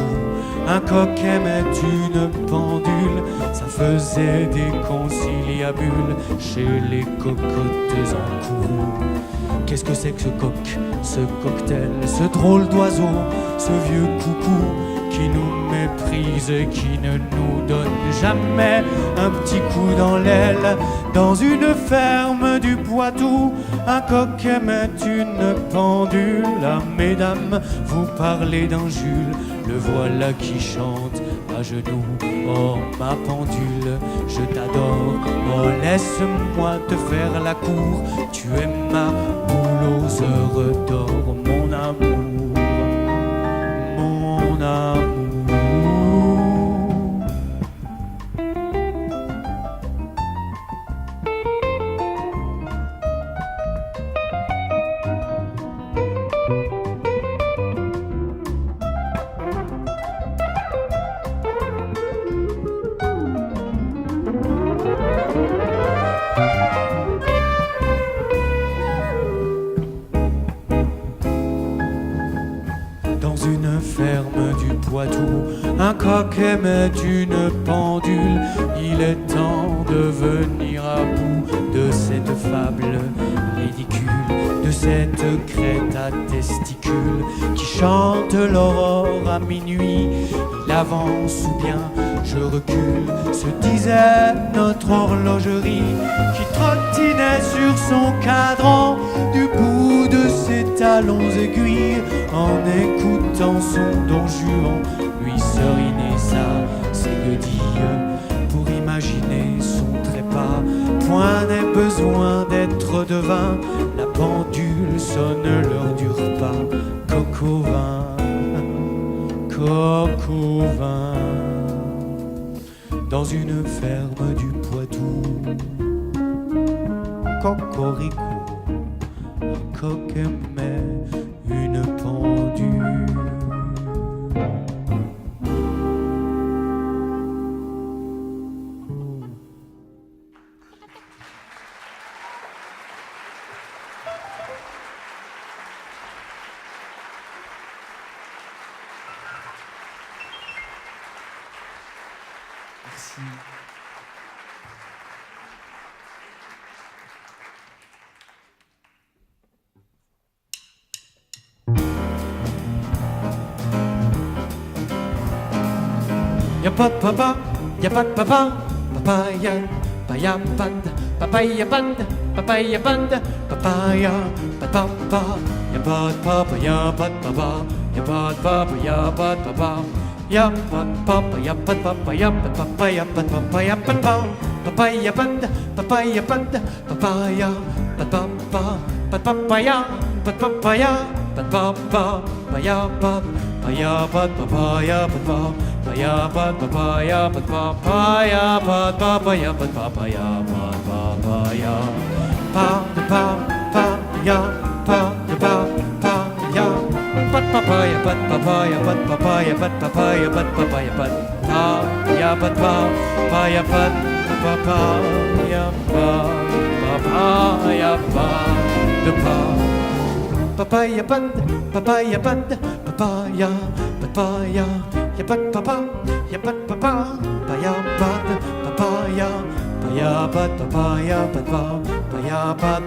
un coq aimait une pendule. Ça faisait des conciliabules chez les cocottes en courroux. Qu'est-ce que c'est que ce coq, ce cocktail, ce drôle d'oiseau, ce vieux coucou qui nous méprise et qui ne nous donne jamais un petit coup dans l'aile? Dans une ferme du Poitou, un coq aimait une pendule. Ah, mesdames, vous parlez d'un Jules, le voilà qui chante à genoux. Oh, ma pendule, je t'adore. Oh, laisse-moi te faire la cour. Tu es ma boule aux heures d'or, mon amour, mon amour. Un coq aimait une pendule. Il est temps de venir à bout de cette fable ridicule, de cette crête à testicules qui chante l'aurore à minuit. Il avance ou bien je recule, se disait notre horlogerie qui trottinait sur son cadran du bout de ses talons aiguilles en écoutant son Don Juan lui seriner sa guedille pour imaginer son trépas. Point n'est besoin d'être devin, la pendule sonne l'heure du repas. Coq au vin, coq au vin. Dans une ferme du Poitou, cocorico, un coq aimait une pendule. Merci. ya pat papa, ya pat papa, papaya, papaya panda, papaya panda, papaya panda, papaya, pat papa, ya pat papa, ya pat papa, ya pat papa, ya pat papa, ya pat papa, ya pat papa, ya pat papa, ya pat papa, ya pat papa, papaya panda, papaya panda, papaya, pat papa, pat papaya, pat papaya, pat papa, papaya pat. Papaya pat papaya pat papaya pat papaya pat papaya pat papaya pat papaya pat papaya pa papaya pa papaya pat papaya pat papaya pat papaya pat papaya pat papaya pat papaya pat papaya pat papaya papaya pat papaya panda, papaya panda, papaya, papaya, ya pat papa, ya pat papa, papaya panda, papaya, papaya pat papaya pat papaya pat papaya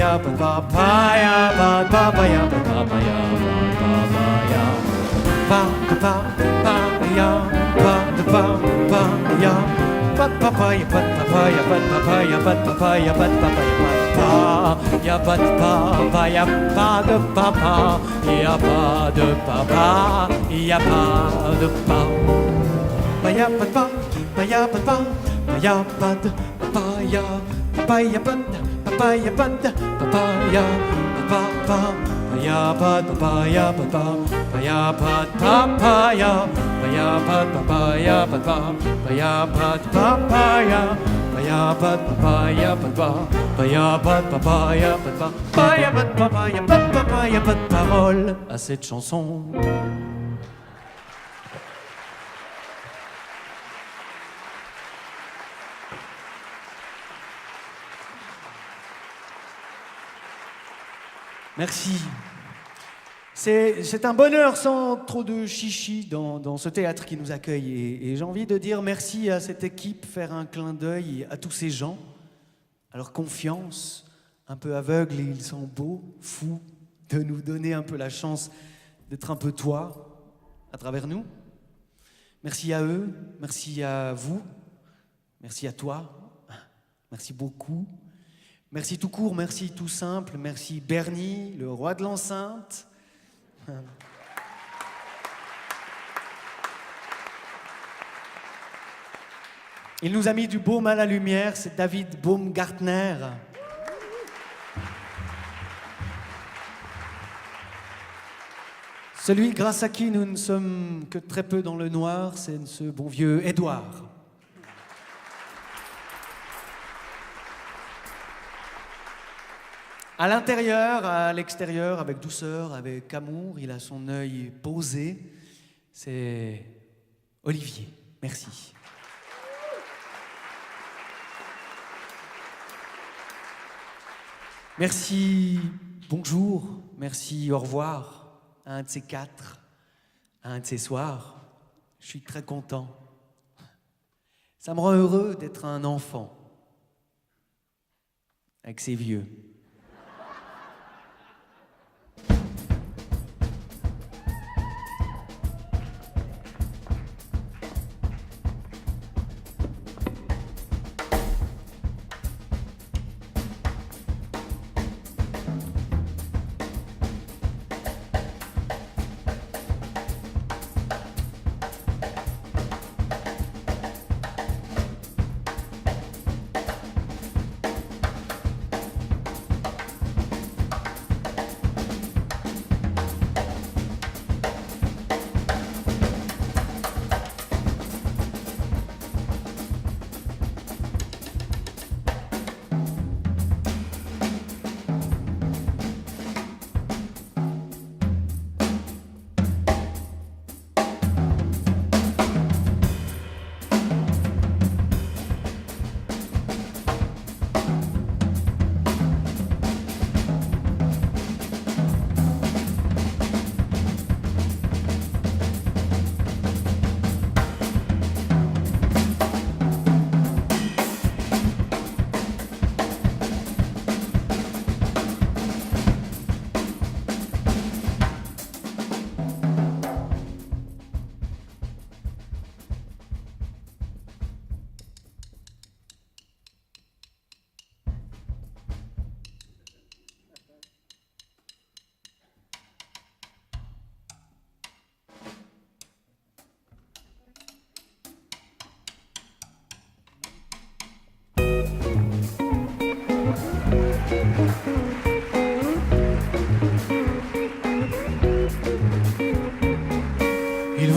pat papaya pat papaya pat papaya pat papaya, papaya, pat papaya pat papaya pat papaya pat papaya pat papaya pat ya pas de papa, y a pas de papa, y a pas de papa, y a pas de papa, y a pas de papa, y a pas de papa, y a pas de papa, y a papa, y a pas de papa, y a pas de papa, y a papa, y a pas de papa, y a pas de papa, y a pas de papa, y a pas de papa, y a pas de papa, y a pas de papa, y a Paya pat papaya pat paya pat papaya pat papaya pat papaya pat papaya pas de parole à cette chanson. Merci. C'est un bonheur sans trop de chichi dans ce théâtre qui nous accueille. Et j'ai envie de dire merci à cette équipe, faire un clin d'œil à tous ces gens, à leur confiance, un peu aveugles, et ils sont beaux, fous, de nous donner un peu la chance d'être un peu toi à travers nous. Merci à eux, merci à vous, merci à toi, merci beaucoup. Merci tout court, merci tout simple, merci Bernie, le roi de l'enceinte. Il nous a mis du baume à la lumière, c'est David Baumgartner. Celui grâce à qui nous ne sommes que très peu dans le noir, c'est ce bon vieux Édouard. À l'intérieur, à l'extérieur, avec douceur, avec amour, il a son œil posé. C'est Olivier. Merci. Merci, bonjour, merci, au revoir, à un de ces quatre, à un de ces soirs. Je suis très content. Ça me rend heureux d'être un enfant avec ces vieux.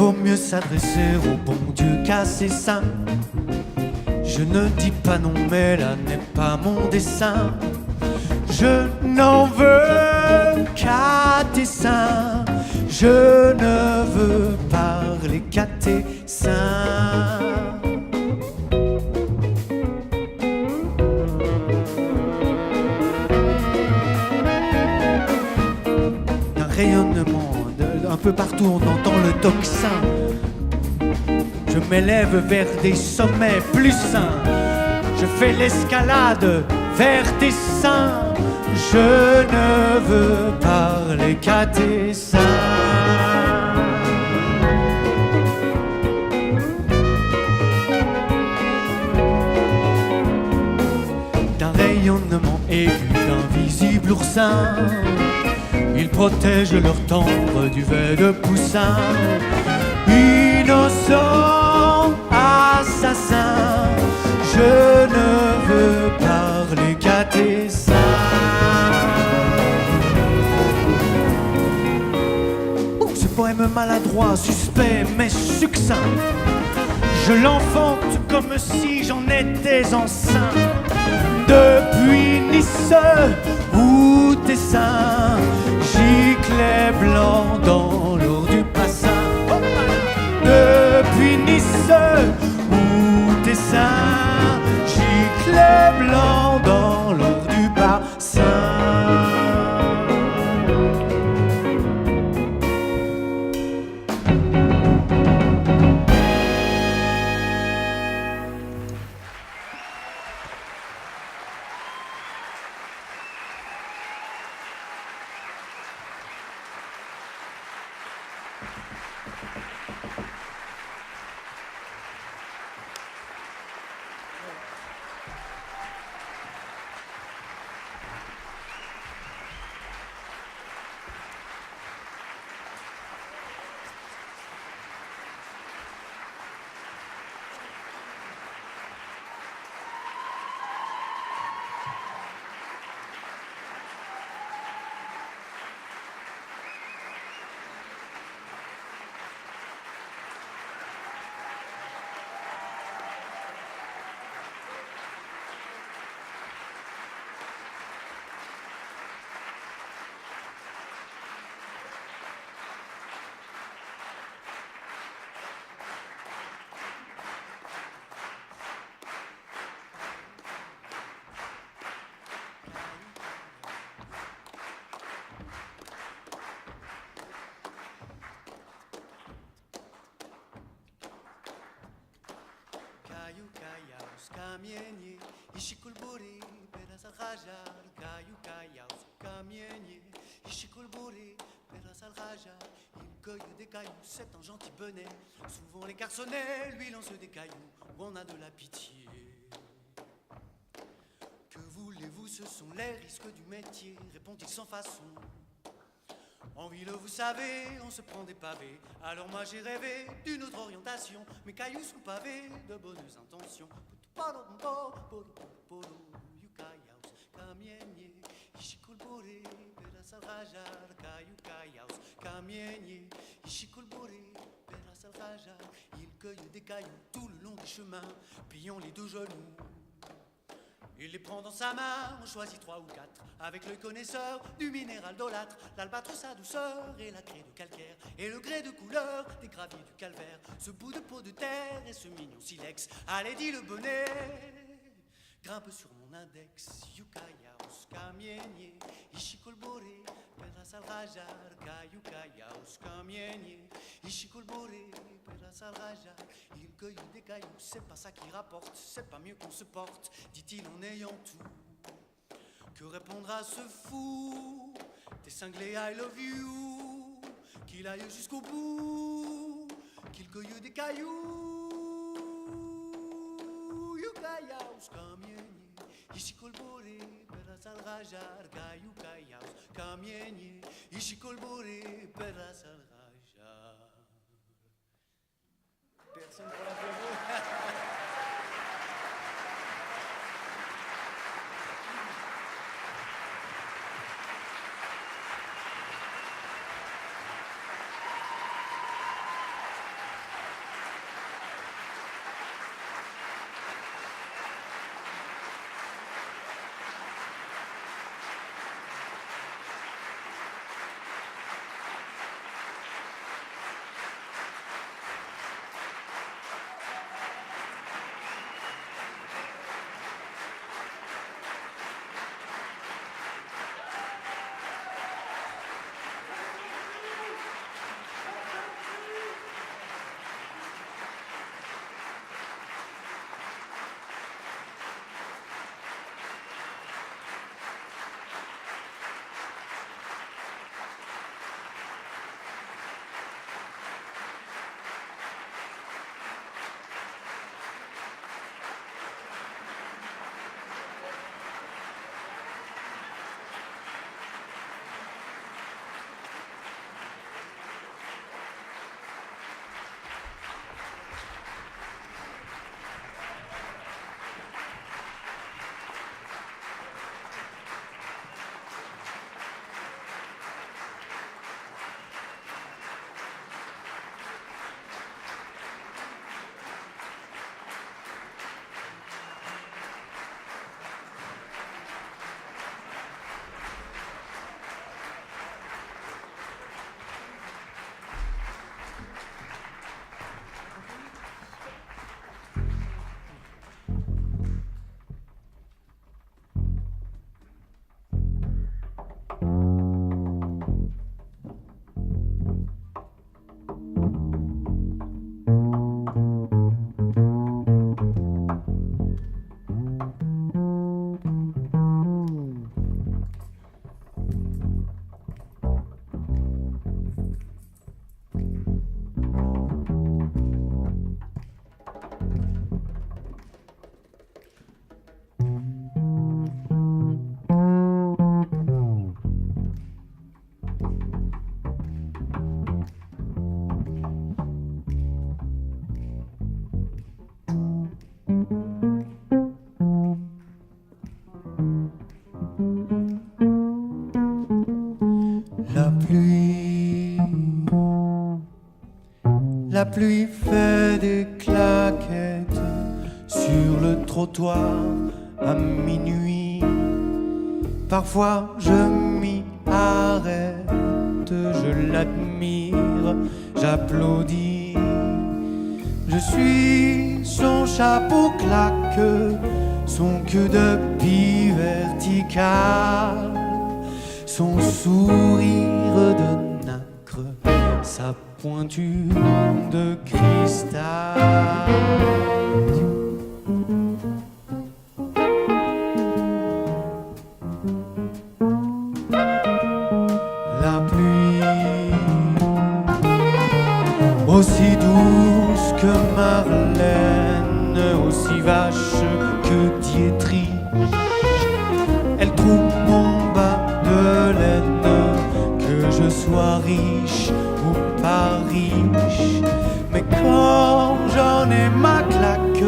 vaut mieux s'adresser au bon Dieu qu'à ses saints. Je ne dis pas non, mais là n'est pas mon dessein. Je n'en veux qu'à tes seins. Je ne veux parler qu'à tes seins. Un rayonnement, un peu partout on entend le tocsin. Je m'élève vers des sommets plus sains. Je fais l'escalade vers tes seins. Je ne veux parler qu'à tes seins. D'un rayonnement aigu d'invisible oursin, ils protègent leur tendre duvet de poussin. Innocent assassin, je ne veux parler qu'à tes seins. Ce poème maladroit, suspect mais succinct, je l'enfante comme si j'en étais enceint. Depuis Nice ou Tessin, giclet blanc dans l'eau du bassin. Depuis Nice ou Tessin, giclet blanc dans l'eau du bassin. Kamienie, Ishikulburi, Peras al Hajar, Caillou Cailloux, Kamienie, Ishikulburi, Peras al Hajar, il cueille des cailloux, c'est un gentil benet. Souvent les garçonnets lui lancent des cailloux, où on a de la pitié. Que voulez-vous, ce sont les risques du métier, répond-il sans façon. En ville, vous savez, on se prend des pavés. Alors moi j'ai rêvé d'une autre orientation. Mes cailloux sont pavés de bonnes intentions. Il cueille des cailloux tout le long du chemin, pliant les deux genoux. Il les prend dans sa main, on choisit 3 ou 4, avec le connaisseur du minéral d'olâtre, l'albatros à douceur et la craie de calcaire, et le grès de couleur des graviers du calvaire, ce bout de peau de terre et ce mignon silex. Allez, dit le bonnet, grimpe sur mon index. Yukayaus, kamienie, ishikolbore, peras al rajar, kayukayaus, kamienie, ishikolbore, peras al rajar. Il cueille des cailloux, c'est pas ça qui rapporte, c'est pas mieux qu'on se porte, dit-il en ayant tout. Que répondra à ce fou? T'es cinglé, I love you. Qu'il aille jusqu'au bout, qu'il cueille des cailloux. Yukayaus, kamienie, ishikolbore, peras al rajar, kayukayaus, kamienie, ishikolbore, peras al rajar. Personne pour l'applaudir. La pluie fait des claquettes sur le trottoir à minuit. Parfois je m'y arrête, je l'admire, j'applaudis. Je suis son chapeau claque, son queue de pie verticale, son sourire de nacre, sa pointure de cristal. La pluie, aussi douce que Marlène, aussi vache que Dietrich, elle trouve mon bas de laine, que je sois riche ou pas riche. Mais quand j'en ai ma claque,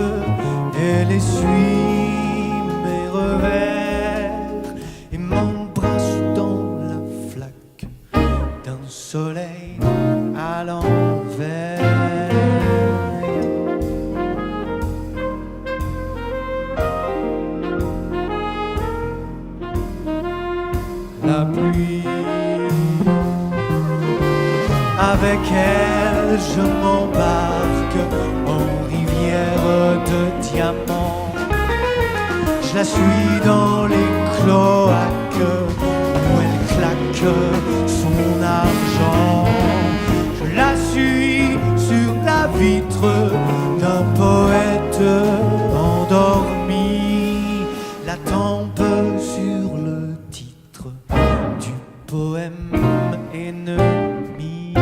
elle essuie mes revers et m'embrasse dans la flaque d'un soleil à l'envers. La pluie, avec elle je m'embarque en rivière de diamants. Je la suis dans les cloaques où elle claque son argent. Je la suis sur la vitre d'un poète endormi, la tempe sur le titre du poème ennemi.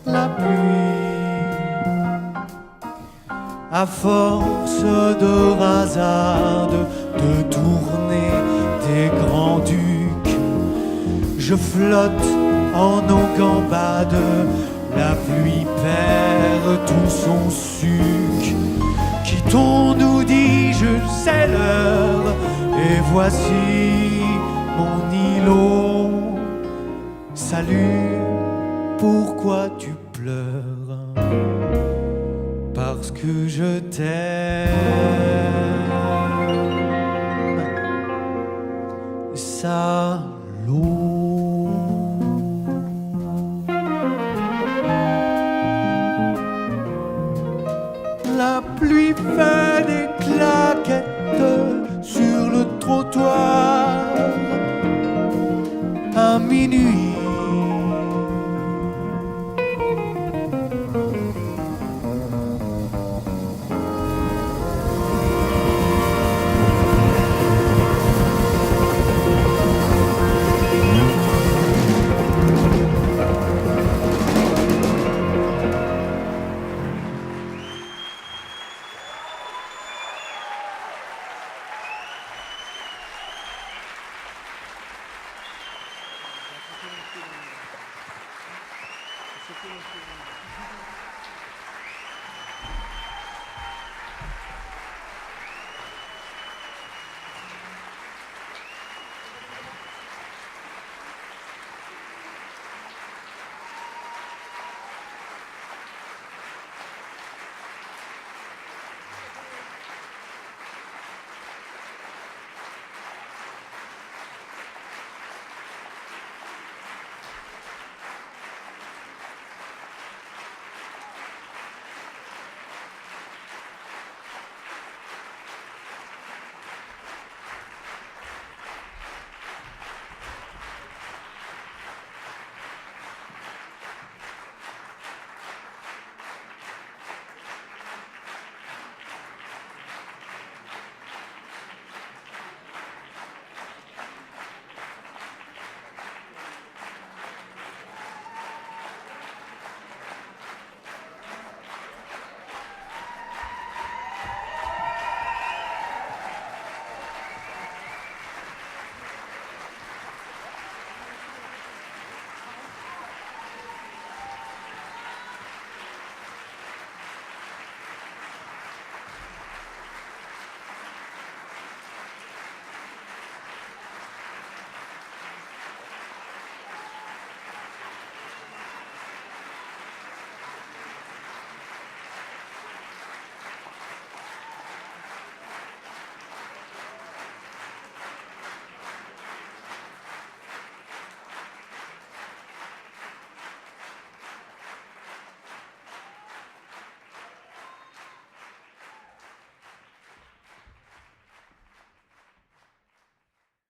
La pluie, à force de rasade, de tourner des grands-ducs, je flotte en eau gambade. La pluie perd tout son suc. Quittons-nous, dis-je, c'est l'heure, et voici mon îlot. Salut, pourquoi tu pleures? Parce que je t'aime. Ça